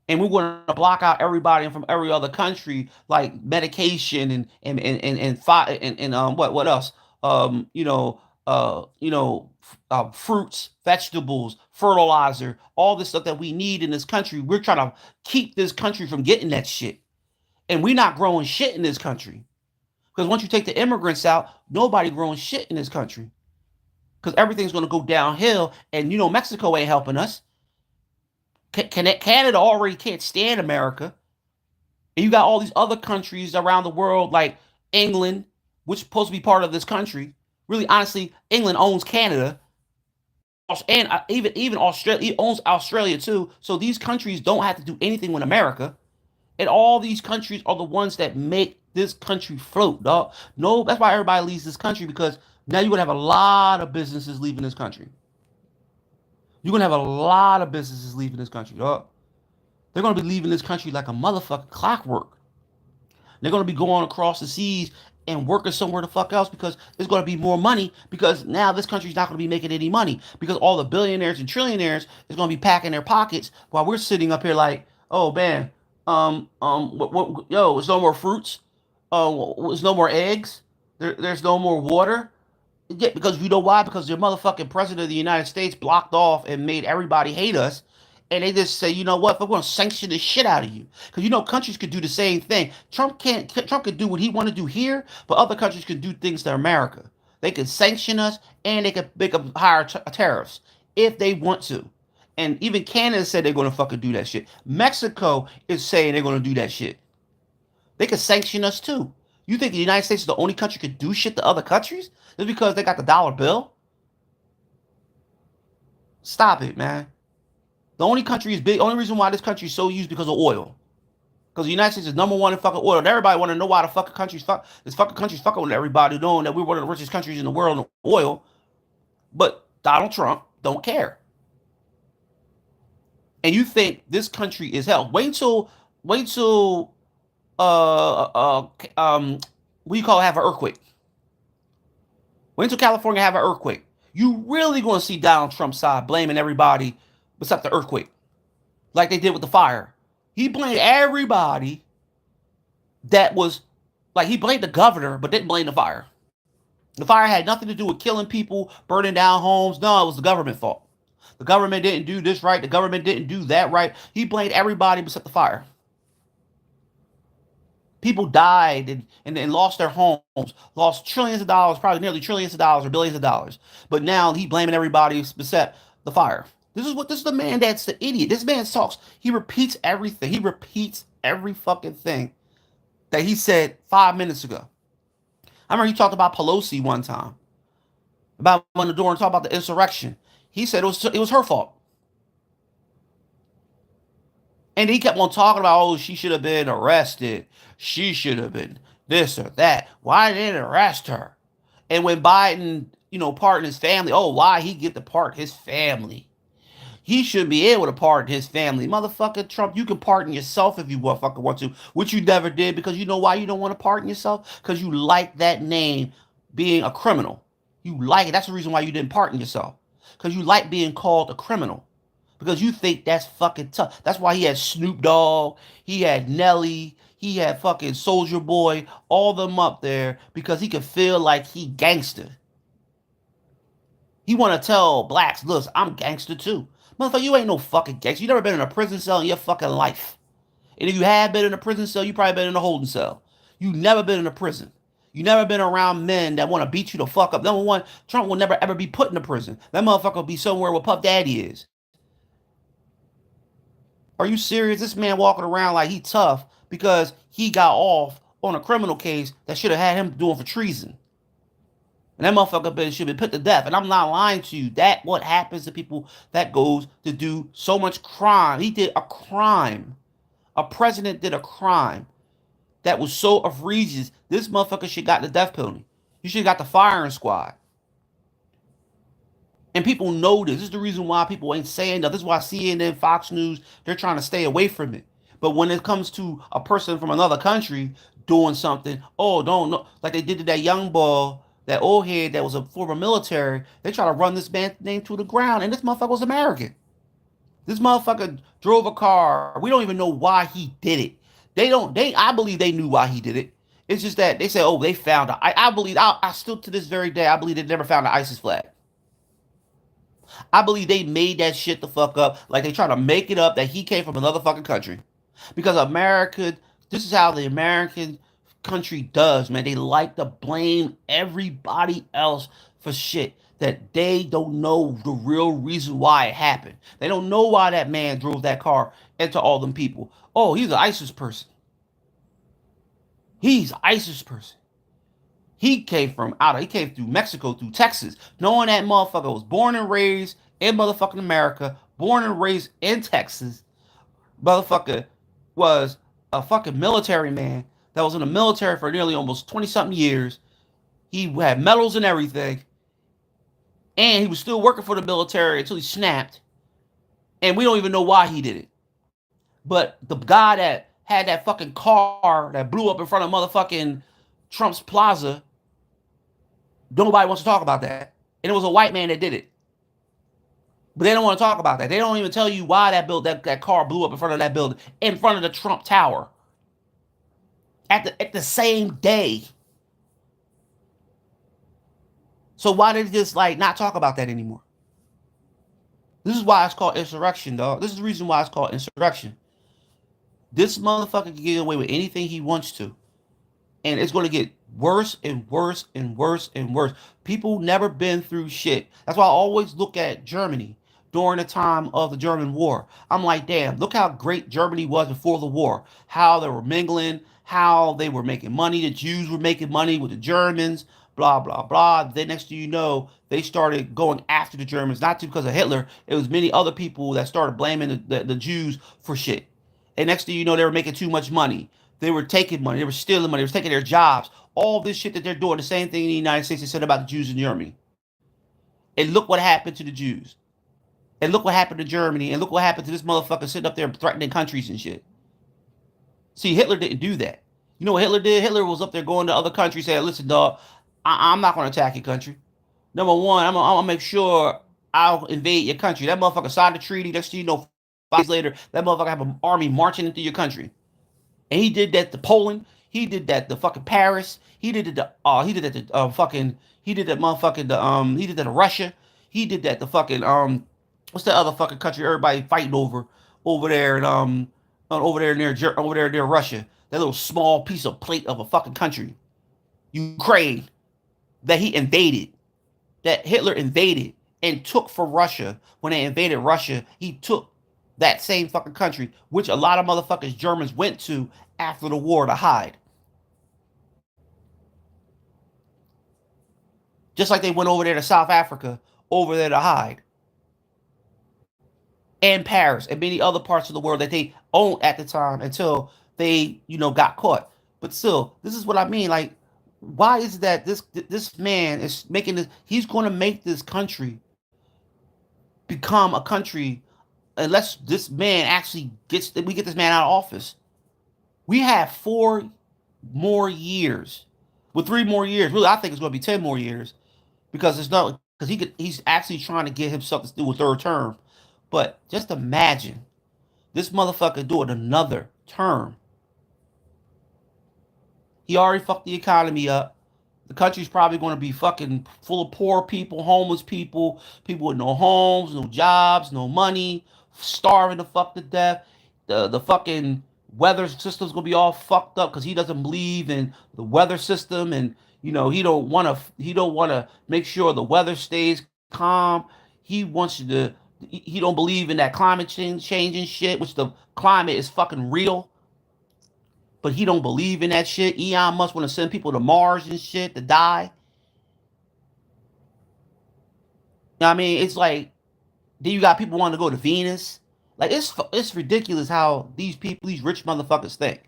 [SPEAKER 1] And we're going to block out everybody from every other country, like medication and what else? Um, you know, fruits, vegetables, fertilizer, all this stuff that we need in this country. We're trying to keep this country from getting that shit, and we're not growing shit in this country because once you take the immigrants out, nobody growing shit in this country because everything's going to go downhill. And Mexico ain't helping us. Canada already can't stand America. And you got all these other countries around the world like England, which is supposed to be part of this country. Really, honestly, England owns Canada. And even Australia owns Australia too. So these countries don't have to do anything with America. And all these countries are the ones that make this country float, dog. No, that's why everybody leaves this country, because now you're going to have a lot of businesses leaving this country. You're gonna have a lot of businesses leaving this country, dog. They're gonna be leaving this country like a motherfucking clockwork. They're gonna be going across the seas and working somewhere the fuck else because there's gonna be more money, because now this country's not gonna be making any money because all the billionaires and trillionaires is gonna be packing their pockets while we're sitting up here like, oh man, yo, there's no more fruits, there's no more eggs, there's no more water. Yeah, because you know why? Because your motherfucking president of the United States blocked off and made everybody hate us. And they just say, you know what? We're going to sanction the shit out of you. Because countries could do the same thing. Trump can't. Trump could do what he want to do here, but other countries could do things to America. They could sanction us, and they could make up higher tariffs if they want to. And even Canada said they're going to fucking do that shit. Mexico is saying they're going to do that shit. They could sanction us too. You think the United States is the only country could do shit to other countries? Just because they got the dollar bill? Stop it, man. The only country is big. Only reason why this country is so used because of oil. Because the United States is number one in fucking oil. And everybody want to know why the fucking this fucking country's fucking with everybody, knowing that we're one of the richest countries in the world in oil. But Donald Trump don't care. And you think this country is hell. Wait till what do you call it, have an earthquake. Wait until California have an earthquake. You really going to see Donald Trump's side blaming everybody except the earthquake, like they did with the fire. He blamed everybody that was, like, he blamed the governor, but didn't blame the fire. The fire had nothing to do with killing people, burning down homes. No, it was the government fault. The government didn't do this right. The government didn't do that right. He blamed everybody except the fire. People died and lost their homes, lost trillions of dollars, probably nearly trillions of dollars or billions of dollars. But now he blaming everybody except the fire. This is the man that's the idiot. This man talks. He repeats everything. He repeats every fucking thing that he said 5 minutes ago. I remember he talked about Pelosi one time about when the door and talked about the insurrection. He said it was her fault. And he kept on talking about, oh, she should have been arrested. She should have been this or that. Why didn't they arrest her? And when Biden, pardoned his family, oh, why he get to pardon his family? He should be able to pardon his family. Motherfucker Trump, you can pardon yourself if you motherfucker want to, which you never did because you know why you don't want to pardon yourself? Because you like that name being a criminal. You like it. That's the reason why you didn't pardon yourself. Because you like being called a criminal because you think that's fucking tough. That's why he had Snoop Dogg, he had Nelly, he had fucking Soldier Boy, all of them up there because he could feel like he gangster. He want to tell blacks, look, I'm gangster too. Motherfucker, you ain't no fucking gangster. You never been in a prison cell in your fucking life. And if you have been in a prison cell, you probably been in a holding cell. You never been in a prison. You never been around men that want to beat you the fuck up. Number one, Trump will never ever be put in a prison. That motherfucker will be somewhere where Puff Daddy is. Are you serious? This man walking around like he tough because he got off on a criminal case that should have had him doing for treason. And that motherfucker should be put to death. And I'm not lying to you. That what happens to people that goes to do so much crime. He did a crime. A president did a crime that was so egregious. This motherfucker should got the death penalty. You should have got the firing squad. And people know this. This is the reason why people ain't saying that. This is why CNN, Fox News, they're trying to stay away from it. But when it comes to a person from another country doing something, oh, don't know. Like they did to that young boy, that old head that was a former military, they try to run this man's name to the ground. And this motherfucker was American. This motherfucker drove a car. We don't even know why he did it. I believe they knew why he did it. It's just that they said, oh, they found it. I believe, I still to this very day, I believe they never found an ISIS flag. I believe they made that shit the fuck up. Like they try to make it up that he came from another fucking country. Because America, this is how the American country does, man. They like to blame everybody else for shit that they don't know the real reason why it happened. They don't know why that man drove that car into all them people. Oh, he's an ISIS person. He's an ISIS person. He came through Mexico, through Texas, knowing that motherfucker was born and raised in motherfucking America, born and raised in Texas. Motherfucker was a fucking military man that was in the military for nearly almost 20 something years. He had medals and everything. And he was still working for the military until he snapped. And we don't even know why he did it. But the guy that had that fucking car that blew up in front of motherfucking Trump's Plaza, nobody wants to talk about that. And it was a white man that did it. But they don't want to talk about that. They don't even tell you why that car blew up in front of that building, in front of the Trump Tower. At the same day. So why did they just like not talk about that anymore? This is why it's called insurrection, dog. This is the reason why it's called insurrection. This motherfucker can get away with anything he wants to. And it's going to get worse and worse and worse and worse. People never been through shit. That's why I always look at Germany during the time of the German war. I'm like, damn, look how great Germany was before the war. How they were mingling, how they were making money. The Jews were making money with the Germans, blah, blah, blah. Then next thing you know, they started going after the Germans, not because of Hitler. It was many other people that started blaming the Jews for shit. And next thing you know, they were making too much money. They were taking money. They were stealing money. They were taking their jobs. All this shit that they're doing, the same thing in the United States they said about the Jews in Germany. And look what happened to the Jews. And look what happened to Germany. And look what happened to this motherfucker sitting up there threatening countries and shit. See, Hitler didn't do that. You know what Hitler did? Hitler was up there going to other countries saying, listen, dog, I'm not going to attack your country. Number one, I'm going to make sure I'll invade your country. That motherfucker signed the treaty. Next thing you know, 5 days later, that motherfucker have an army marching into your country. And he did that to Poland. He did that the fucking Paris. He did that the fucking he did that motherfucking the he did that to Russia. He did that the fucking what's the other fucking country everybody fighting over there and over there near Russia. That little small piece of plate of a fucking country. Ukraine that he invaded. That Hitler invaded and took from Russia. When they invaded Russia, he took that same fucking country, which a lot of motherfuckers Germans went to after the war to hide. Just like they went over there to South Africa, over there to hide. And Paris and many other parts of the world that they owned at the time until they, got caught. But still, this is what I mean. Like, why is it that this man is making this? He's going to make this country become a country unless this man actually we get this man out of office. We have 4 more years. With 3 more years, really, I think it's going to be 10 more years because it's not because he's actually trying to get himself to do a third term. But just imagine this motherfucker doing another term. He already fucked the economy up. The country's probably going to be fucking full of poor people, homeless people, people with no homes, no jobs, no money, starving the fuck to death. The fucking weather system's gonna be all fucked up because he doesn't believe in the weather system, and he don't want to make sure the weather stays calm. He wants you to. He don't believe in that climate change and shit, which the climate is fucking real, but he don't believe in that shit. Elon Musk want to send people to Mars and shit to die. You know what I mean? It's like then you got people wanting to go to Venus. Like it's ridiculous how these people, these rich motherfuckers think.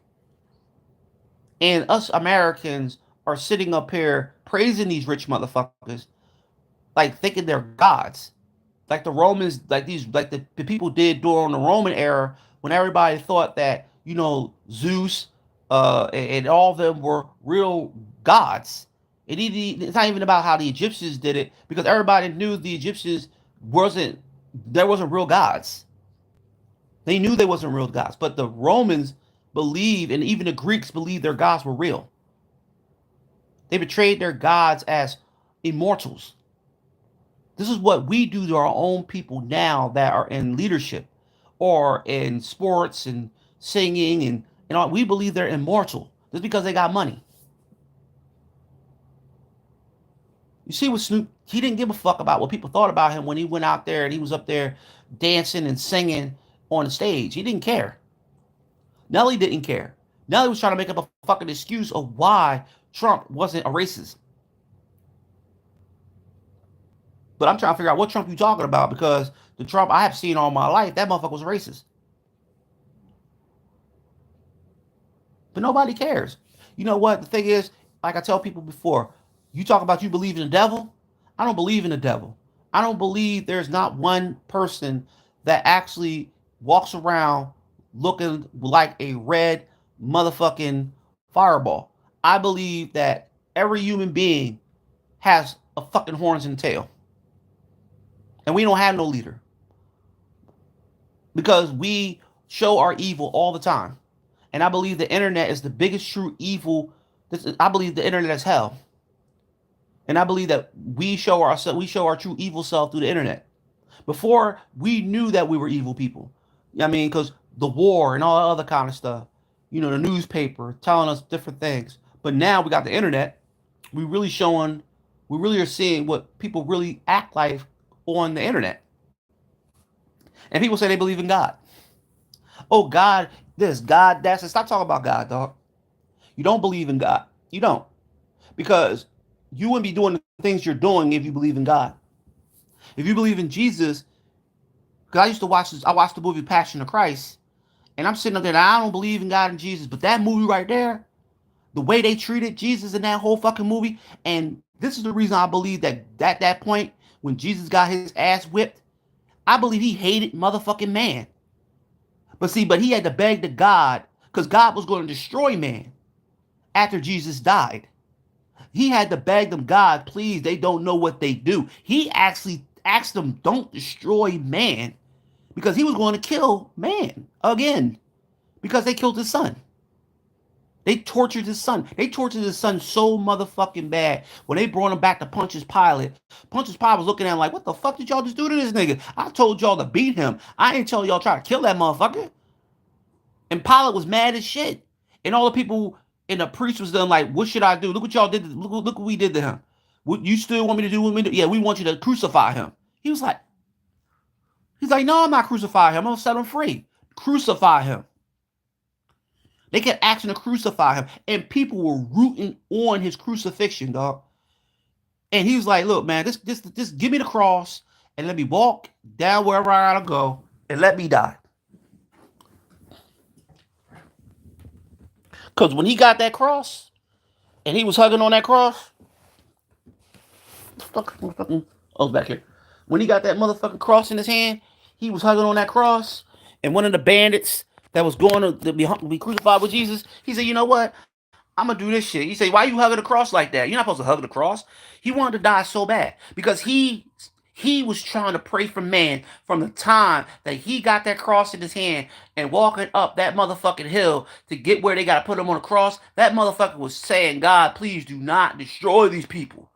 [SPEAKER 1] And us Americans are sitting up here praising these rich motherfuckers, like thinking they're gods. Like the Romans, like the people did during the Roman era when everybody thought that, Zeus and all of them were real gods. It's not even about how the Egyptians did it because everybody knew the Egyptians wasn't there wasn't real gods. They knew they wasn't real gods, but the Romans believed, and even the Greeks believed their gods were real. They betrayed their gods as immortals. This is what we do to our own people now that are in leadership or in sports and singing and all. We believe they're immortal just because they got money. You see what Snoop, he didn't give a fuck about what people thought about him when he went out there and he was up there dancing and singing on the stage. He didn't care. Nelly didn't care. Nelly was trying to make up a fucking excuse of why Trump wasn't a racist. But I'm trying to figure out what Trump you talking about because the Trump I have seen all my life, that motherfucker was racist. But nobody cares. You know what? The thing is, like I tell people before, you talk about you believe in the devil. I don't believe in the devil. I don't believe there's not one person that actually walks around looking like a red motherfucking fireball. I believe that every human being has a fucking horns and tail. And we don't have no leader because we show our evil all the time. And I believe the internet is the biggest true evil. I believe the internet is hell. And I believe that we show our true evil self through the internet. Before we knew that we were evil people. I mean, because the war and all that other kind of stuff. The newspaper telling us different things. But now we got the internet. We really are seeing what people really act like on the internet. And people say they believe in God. Oh, God, this, God, that's it. Stop talking about God, dog. You don't believe in God. You don't. Because you wouldn't be doing the things you're doing if you believe in God. If you believe in Jesus, because I watched the movie Passion of Christ, and I'm sitting up there and I don't believe in God and Jesus, but that movie right there, the way they treated Jesus in that whole fucking movie, and this is the reason I believe that at that point, when Jesus got his ass whipped, I believe he hated motherfucking man. But he had to beg to God, because God was going to destroy man after Jesus died. He had to beg them, God, please, they don't know what they do. He actually asked them, don't destroy man, because he was going to kill man again, because they killed his son. They tortured his son. They tortured his son so motherfucking bad. When they brought him back to Pontius Pilate, Pontius Pilate was looking at him like, what the fuck did y'all just do to this nigga? I told y'all to beat him. I ain't tell y'all try to kill that motherfucker. And Pilate was mad as shit. And all the people and the priest was done like, what should I do? Look what y'all did. Look what we did to him. What you still want me to do with me? Yeah, we want you to crucify him. He was like, he's like, no, I'm not crucifying him. I'm gonna set him free. Crucify him. They kept asking to crucify him, and people were rooting on his crucifixion, dog. And he was like, "Look, man, just give me the cross and let me walk down wherever I gotta go and let me die." Because when he got that cross and he was hugging on that cross, fucking, oh, back here. When he got that motherfucking cross in his hand, he was hugging on that cross, and one of the bandits that was going to be crucified with Jesus, he said, "You know what? I'm gonna do this shit." He said, "Why you hugging the cross like that? You're not supposed to hug the cross." He wanted to die so bad because he was trying to pray for man from the time that he got that cross in his hand and walking up that motherfucking hill to get where they got to put him on the cross. That motherfucker was saying, "God, please do not destroy these people."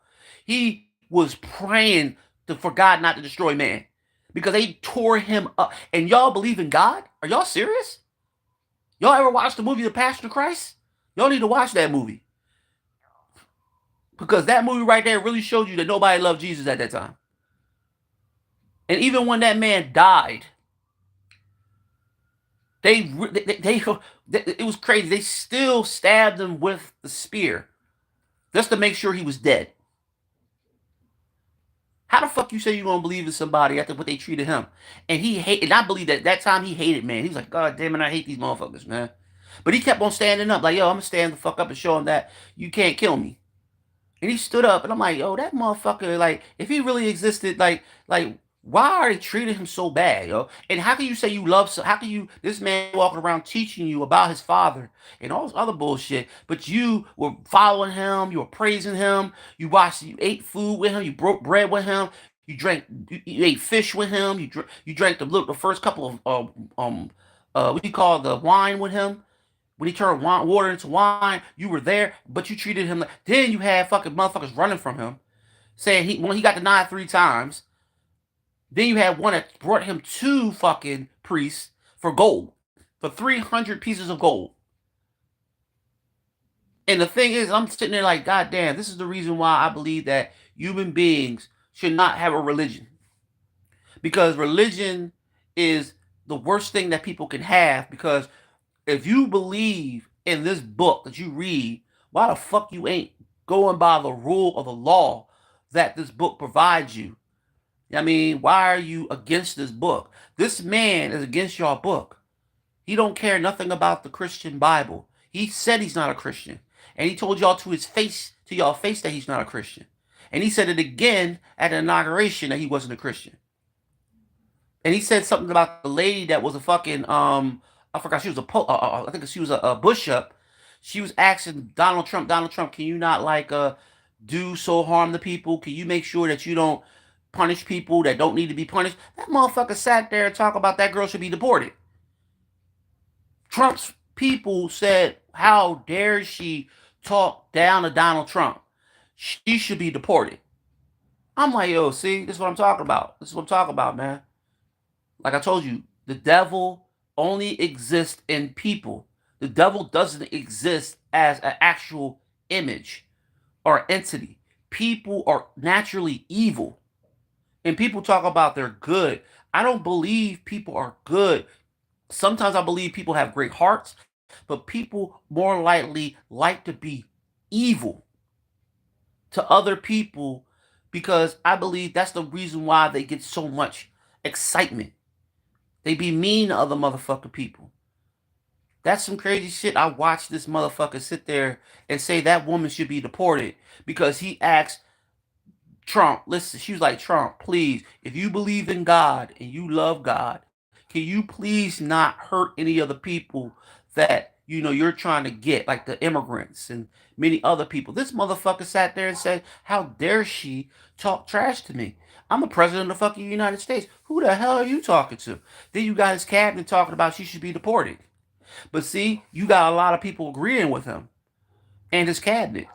[SPEAKER 1] He was praying for God not to destroy man because they tore him up. And y'all believe in God? Are y'all serious? Y'all ever watched the movie The Passion of Christ? Y'all need to watch that movie because that movie right there really showed you that nobody loved Jesus at that time. And even when that man died, they it was crazy. They still stabbed him with the spear just to make sure he was dead. How the fuck you say you gonna believe in somebody after what they treated him? And he hate, and I believe that time he hated man. He was like, God damn it, I hate these motherfuckers, man. But he kept on standing up, like, yo, I'm gonna stand the fuck up and show him that you can't kill me. And he stood up, and I'm like, yo, that motherfucker, like, if he really existed, like, why are they treating him so bad, yo? And how can you say you love? How can you? This man walking around teaching you about his father and all this other bullshit, but you were following him, you were praising him, you ate food with him, you broke bread with him, you ate fish with him, you drank the first couple of what do you call the wine with him. When he turned water into wine, you were there, but you treated him like. Then you had fucking motherfuckers running from him, saying when he got denied 3 times. Then you had one that brought him 2 fucking priests for gold, for 300 pieces of gold. And the thing is, I'm sitting there like, God damn, this is the reason why I believe that human beings should not have a religion. Because religion is the worst thing that people can have. Because if you believe in this book that you read, why the fuck you ain't going by the rule or the law that this book provides you? I mean, why are you against this book? This man is against your book. He don't care nothing about the Christian Bible. He said he's not a Christian. And he told y'all to y'all face that he's not a Christian. And he said it again at the inauguration that he wasn't a Christian. And he said something about the lady that was a fucking I forgot she was I think she was a bishop. She was asking Donald Trump, can you not like do so harm to people? Can you make sure that you don't punish people that don't need to be punished? That motherfucker sat there and talked about that girl should be deported. Trump's people said, how dare she talk down to Donald Trump? She should be deported. I'm like, yo, see, this is what I'm talking about. This is what I'm talking about, man. Like I told you, the devil only exists in people. The devil doesn't exist as an actual image or entity. People are naturally evil. And people talk about they're good. I don't believe people are good. Sometimes I believe people have great hearts, but people more likely like to be evil to other people because I believe that's the reason why they get so much excitement. They be mean to other motherfucking people. That's some crazy shit. I watched this motherfucker sit there and say that woman should be deported because he asked Trump, listen, she was like, Trump, please, if you believe in God and you love God, can you please not hurt any of the people that you're trying to get, like the immigrants and many other people? This motherfucker sat there and said, how dare she talk trash to me? I'm the president of the fucking United States. Who the hell are you talking to? Then you got his cabinet talking about she should be deported. But see, you got a lot of people agreeing with him and his cabinet.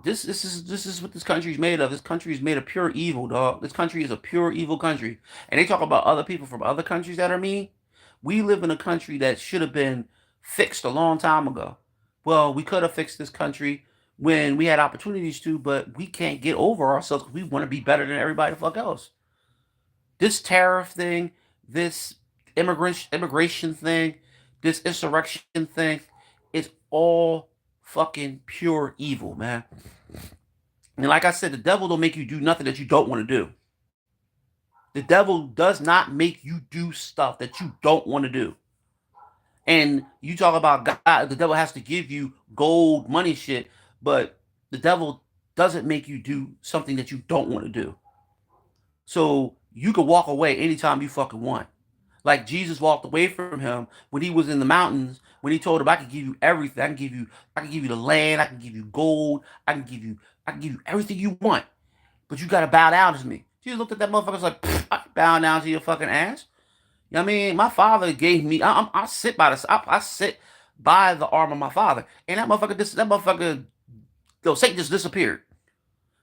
[SPEAKER 1] This is what this country is made of. This country is made of pure evil, dog. This country is a pure evil country. And they talk about other people from other countries that are mean. We live in a country that should have been fixed a long time ago. Well, we could have fixed this country when we had opportunities to, but we can't get over ourselves because we want to be better than everybody the fuck else. This tariff thing, this immigration thing, this insurrection thing, is all fucking pure evil, man. And like I said, the devil don't make you do nothing that you don't want to do. The devil does not make you do stuff that you don't want to do. And you talk about God, the devil has to give you gold, money shit, but the devil doesn't make you do something that you don't want to do. So you can walk away anytime you fucking want. Like Jesus walked away from him when he was in the mountains, when he told him, I can give you everything. I can give you the land, I can give you gold, I can give you everything you want. But you gotta bow down to me. Jesus looked at that motherfucker and was like, I bow down to your fucking ass. You know what I mean? My father gave me, I sit by I sit by the arm of my father. And Satan just disappeared.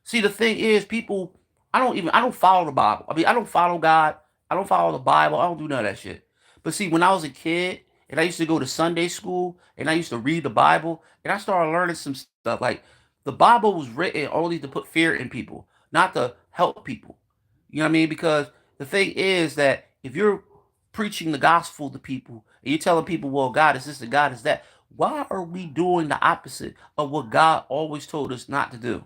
[SPEAKER 1] See, the thing is, people, I don't follow the Bible. I mean, I don't follow God. I don't follow the Bible. I don't do none of that shit. But see, when I was a kid and I used to go to Sunday school and I used to read the Bible and I started learning some stuff. Like the Bible was written only to put fear in people, not to help people. You know what I mean? Because the thing is that if you're preaching the gospel to people and you're telling people, well, God is this and God is that, why are we doing the opposite of what God always told us not to do?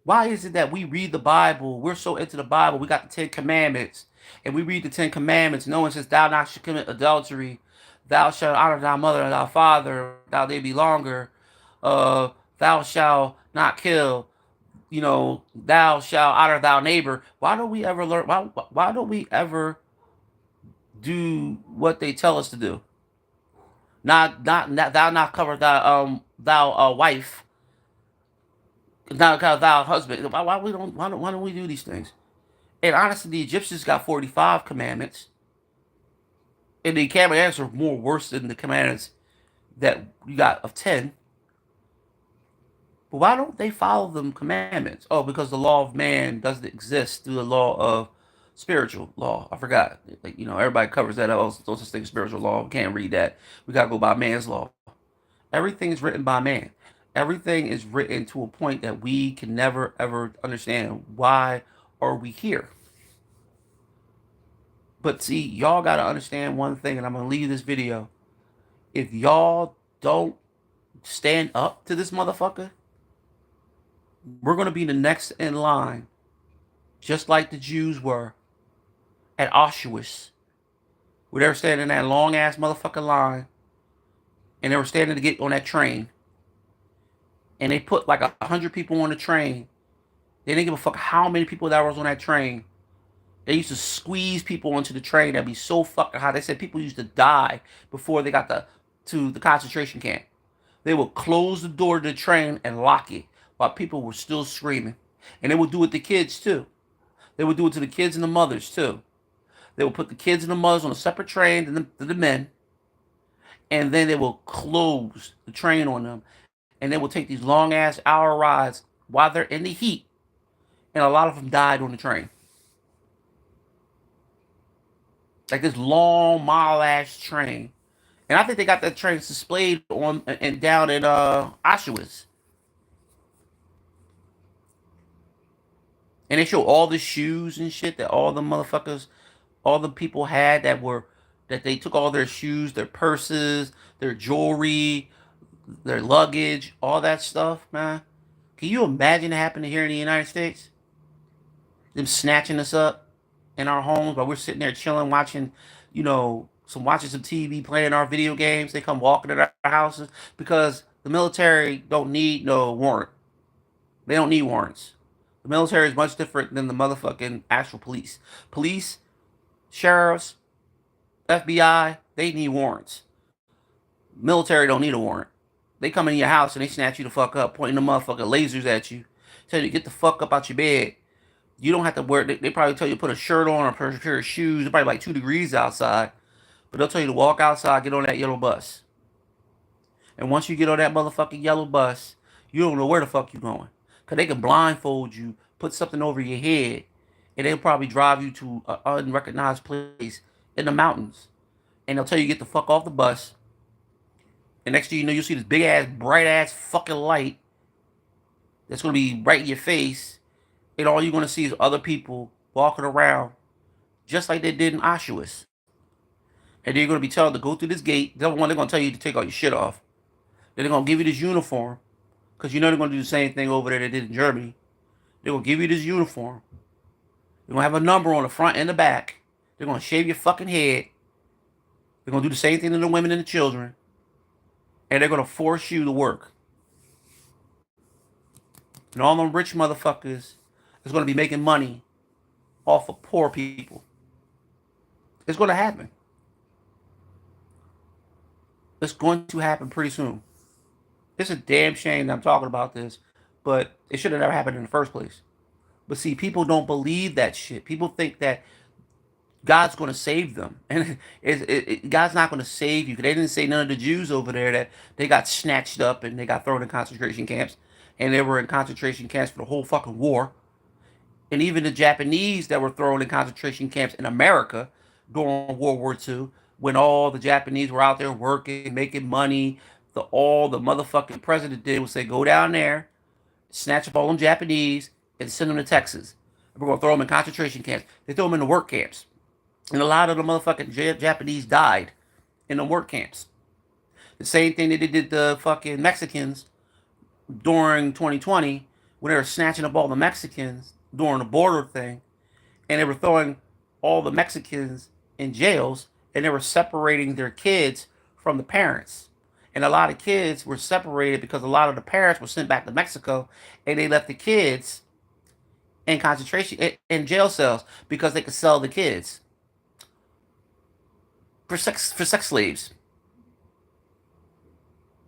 [SPEAKER 1] Why is it that we read the Bible? We're so into the Bible. We got the Ten Commandments, and we read the Ten Commandments. No one says, "Thou not shalt commit adultery. Thou shalt honor thy mother and thy father. Thou they be longer. Thou shalt not kill. You know, thou shalt honor thy neighbor." Why don't we ever learn? Why don't we ever do what they tell us to do? Not thou not cover thy thou wife. Not cover thou husband. Why don't we do these things? And honestly, the Egyptians got 45 commandments. And the commandments are more worse than the commandments that you got of 10. But why don't they follow them commandments? Oh, because the law of man doesn't exist through the law of spiritual law. I forgot. Like, everybody covers that. Oh, those things spiritual law. We can't read that. We got to go by man's law. Everything is written by man. Everything is written to a point that we can never, ever understand. Why are we here? But see, y'all got to understand one thing, and I'm going to leave this video. If y'all don't stand up to this motherfucker, we're going to be the next in line, just like the Jews were at Auschwitz, where they were standing in that long-ass motherfucking line, and they were standing to get on that train, and they put like 100 people on the train. They didn't give a fuck how many people that was on that train. They used to squeeze people into the train. That'd be so fucking hot. They said people used to die before they got to the concentration camp. They would close the door to the train and lock it while people were still screaming. And they would do it to kids too. They would do it to the kids and the mothers too. They would put the kids and the mothers on a separate train than the men. And then they will close the train on them. And they will take these long ass hour rides while they're in the heat. And a lot of them died on the train. Like this long mile ass train. And I think they got that train displayed on and down in Auschwitz. And they show all the shoes and shit that all the motherfuckers, all the people had that they took all their shoes, their purses, their jewelry, their luggage, all that stuff, man. Can you imagine it happening here in the United States? Them snatching us up in our homes while we're sitting there chilling, watching, watching some TV, playing our video games. They come walking in our houses because the military don't need no warrant. They don't need warrants. The military is much different than the motherfucking actual police. Police, sheriffs, FBI, they need warrants. Military don't need a warrant. They come in your house and they snatch you the fuck up, pointing the motherfucking lasers at you, tell you to get the fuck up out your bed. You don't have to wear. They probably tell you to put a shirt on or a pair of shoes. It's probably like 2 degrees outside. But they'll tell you to walk outside, get on that yellow bus. And once you get on that motherfucking yellow bus, you don't know where the fuck you going. Because they can blindfold you, put something over your head, and they'll probably drive you to an unrecognized place in the mountains. And they'll tell you to get the fuck off the bus. And next thing you know, you see this big ass, bright ass fucking light that's going to be right in your face. And all you're going to see is other people walking around just like they did in Auschwitz. And they're going to be told to go through this gate. They're going to tell you to take all your shit off. Then they're going to give you this uniform. Because you know they're going to do the same thing over there they did in Germany. They're going to give you this uniform. They're going to have a number on the front and the back. They're going to shave your fucking head. They're going to do the same thing to the women and the children. And they're going to force you to work. And all them rich motherfuckers is going to be making money off of poor people. It's going to happen. It's going to happen pretty soon. It's a damn shame that I'm talking about this, but it should have never happened in the first place. But see, people don't believe that shit. People think that God's going to save them. And God's not going to save you. They didn't say none of the Jews over there that they got snatched up and they got thrown in concentration camps. And they were in concentration camps for the whole fucking war. And even the Japanese that were thrown in concentration camps in America during World War II, when all the Japanese were out there working, making money, all the motherfucking president did was say, go down there, snatch up all them Japanese, and send them to Texas. And we're going to throw them in concentration camps. They throw them in the work camps. And a lot of the motherfucking Japanese died in the work camps. The same thing that they did the fucking Mexicans during 2020 when they were snatching up all the Mexicans during the border thing. And they were throwing all the Mexicans in jails and they were separating their kids from the parents. And a lot of kids were separated because a lot of the parents were sent back to Mexico and they left the kids in concentration in jail cells because they could sell the kids for sex slaves.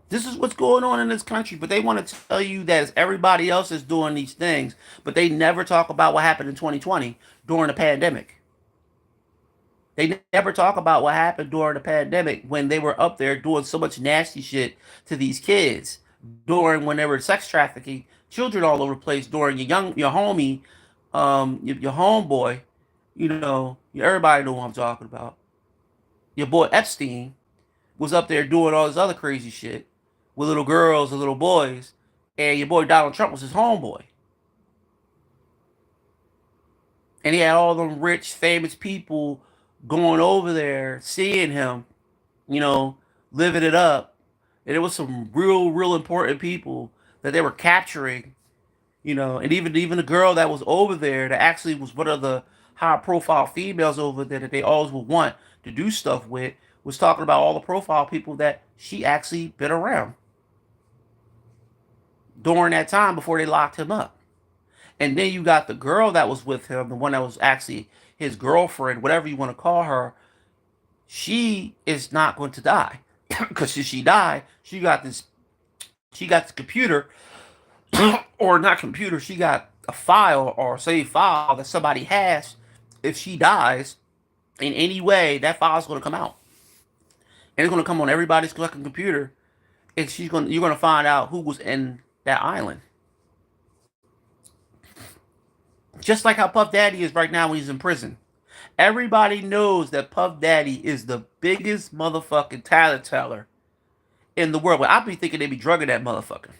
[SPEAKER 1] This is what's going on in this country, but they want to tell you that everybody else is doing these things, but they never talk about what happened in 2020 during the pandemic. They never talk about what happened during the pandemic when they were up there doing so much nasty shit to these kids during when they were sex trafficking children all over the place during your homie, your homeboy, everybody know what I'm talking about. Your boy Epstein was up there doing all this other crazy shit with little girls and little boys, and your boy Donald Trump was his homeboy. And he had all them rich, famous people going over there, seeing him, living it up. And it was some real, real important people that they were capturing, and even the girl that was over there that actually was one of the high profile females over there that they always would want to do stuff with was talking about all the profile people that she actually been around during that time before they locked him up. And then you got the girl that was with him, the one that was actually his girlfriend, whatever you want to call her. She is not going to die because if she died, she got the computer, or not computer. She got a file or save file that somebody has. If she dies in any way, that file is going to come out, and it's going to come on everybody's fucking computer. And you're going to find out who was in that island. Just like how Puff Daddy is right now when he's in prison. Everybody knows that Puff Daddy is the biggest motherfucking talent teller in the world. But I be thinking they be drugging that motherfucker.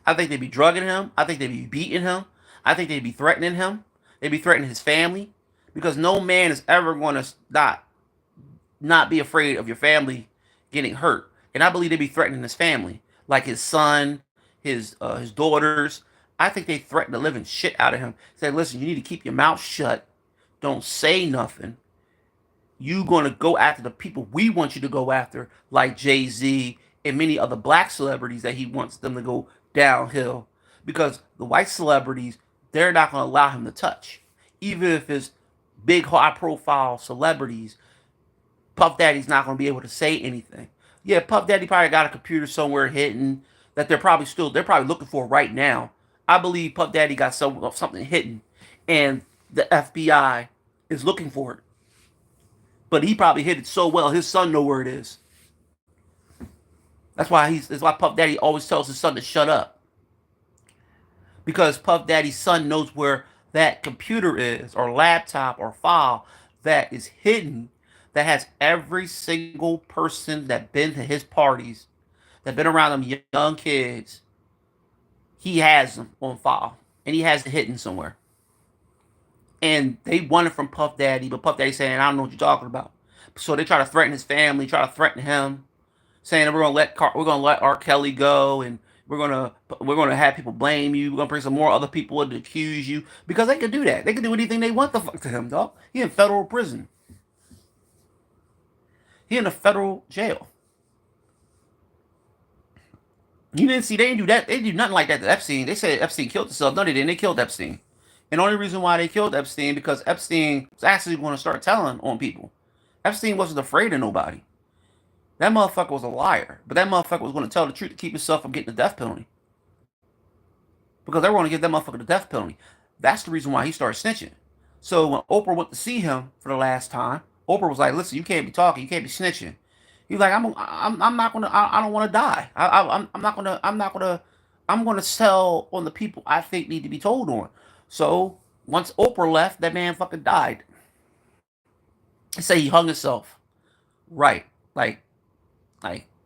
[SPEAKER 1] I think they be drugging him. I think they be beating him. I think they be threatening him. They be threatening his family. Because no man is ever going to not be afraid of your family getting hurt. And I believe they be threatening his family. Like his son, his daughters. I think they threaten the living shit out of him. Say, listen, you need to keep your mouth shut. Don't say nothing. You gonna go after the people we want you to go after, like Jay-Z and many other black celebrities that he wants them to go downhill. Because the white celebrities, they're not gonna allow him to touch. Even if it's big high profile celebrities, Puff Daddy's not gonna be able to say anything. Yeah, Puff Daddy probably got a computer somewhere hidden that they're probably looking for right now. I believe Puff Daddy got something hidden, and the FBI is looking for it. But he probably hid it so well his son know where it is. That's why Puff Daddy always tells his son to shut up. Because Puff Daddy's son knows where that computer is, or laptop, or file that is hidden, that has every single person that been to his parties, that been around them young kids. He has them on file, and he has it hidden somewhere. And they want it from Puff Daddy, but Puff Daddy saying, "I don't know what you're talking about." So they try to threaten his family, try to threaten him, saying that we're gonna let R. Kelly go, and we're gonna have people blame you. We're gonna bring some more other people to accuse you, because they can do that. They can do anything they want the fuck to him, dog. He in federal prison. He in a federal jail. You didn't see, they didn't do that. They did nothing like that to Epstein. They said Epstein killed himself. No, they didn't. They killed Epstein. And the only reason why they killed Epstein because Epstein was actually going to start telling on people. Epstein wasn't afraid of nobody. That motherfucker was a liar. But that motherfucker was going to tell the truth to keep himself from getting the death penalty. Because they were going to give that motherfucker the death penalty. That's the reason why he started snitching. So when Oprah went to see him for the last time, Oprah was like, "Listen, you can't be talking. You can't be snitching." He was like, I'm not gonna. I don't want to die. I'm not gonna. I'm gonna sell on the people I think need to be told on." So once Oprah left, that man fucking died. They say he hung himself. Right. Like,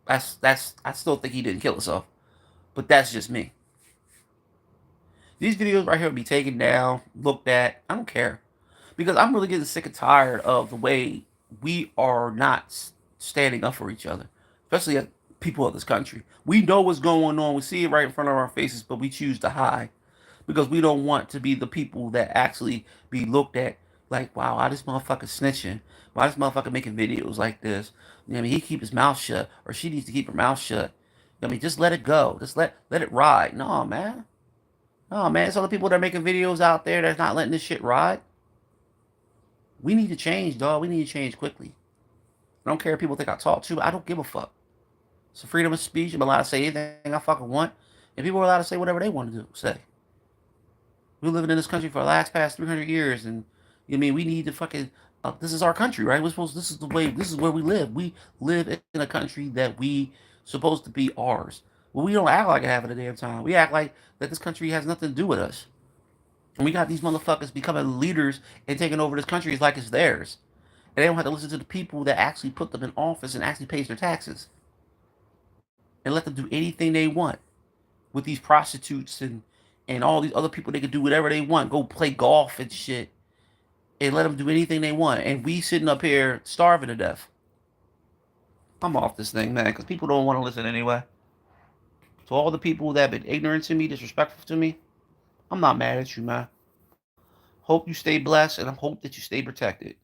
[SPEAKER 1] that's. I still think he didn't kill himself, but that's just me. These videos right here will be taken down, looked at. I don't care. Because I'm really getting sick and tired of the way we are not standing up for each other, especially as people of this country. We know what's going on. We see it right in front of our faces, but we choose to hide because we don't want to be the people that actually be looked at like, wow, why this motherfucker snitching? Why this motherfucker making videos like this? You know what I mean, he keep his mouth shut, or she needs to keep her mouth shut. I mean, just let it go. Just let it ride. No, man. No, man. It's all the people that are making videos out there that's not letting this shit ride. We need to change, dog. We need to change quickly. I don't care if people think I talk too. I don't give a fuck. It's a freedom of speech. I'm allowed to say anything I fucking want. And people are allowed to say whatever they want to do. Say. We're living in this country for the last past 300 years. And, you know what I mean, we need to fucking, this is our country, right? We're supposed, this is where we live. We live in a country that we supposed to be ours. Well, we don't act like it half of the damn time. We act like that this country has nothing to do with us. And we got these motherfuckers becoming leaders and taking over this country like it's theirs. And they don't have to listen to the people that actually put them in office and actually pays their taxes. And let them do anything they want with these prostitutes and all these other people. They can do whatever they want. Go play golf and shit. And let them do anything they want. And we sitting up here starving to death. I'm off this thing, man, because people don't want to listen anyway. So all the people that have been ignorant to me, disrespectful to me, I'm not mad at you, man. Hope you stay blessed, and I hope that you stay protected.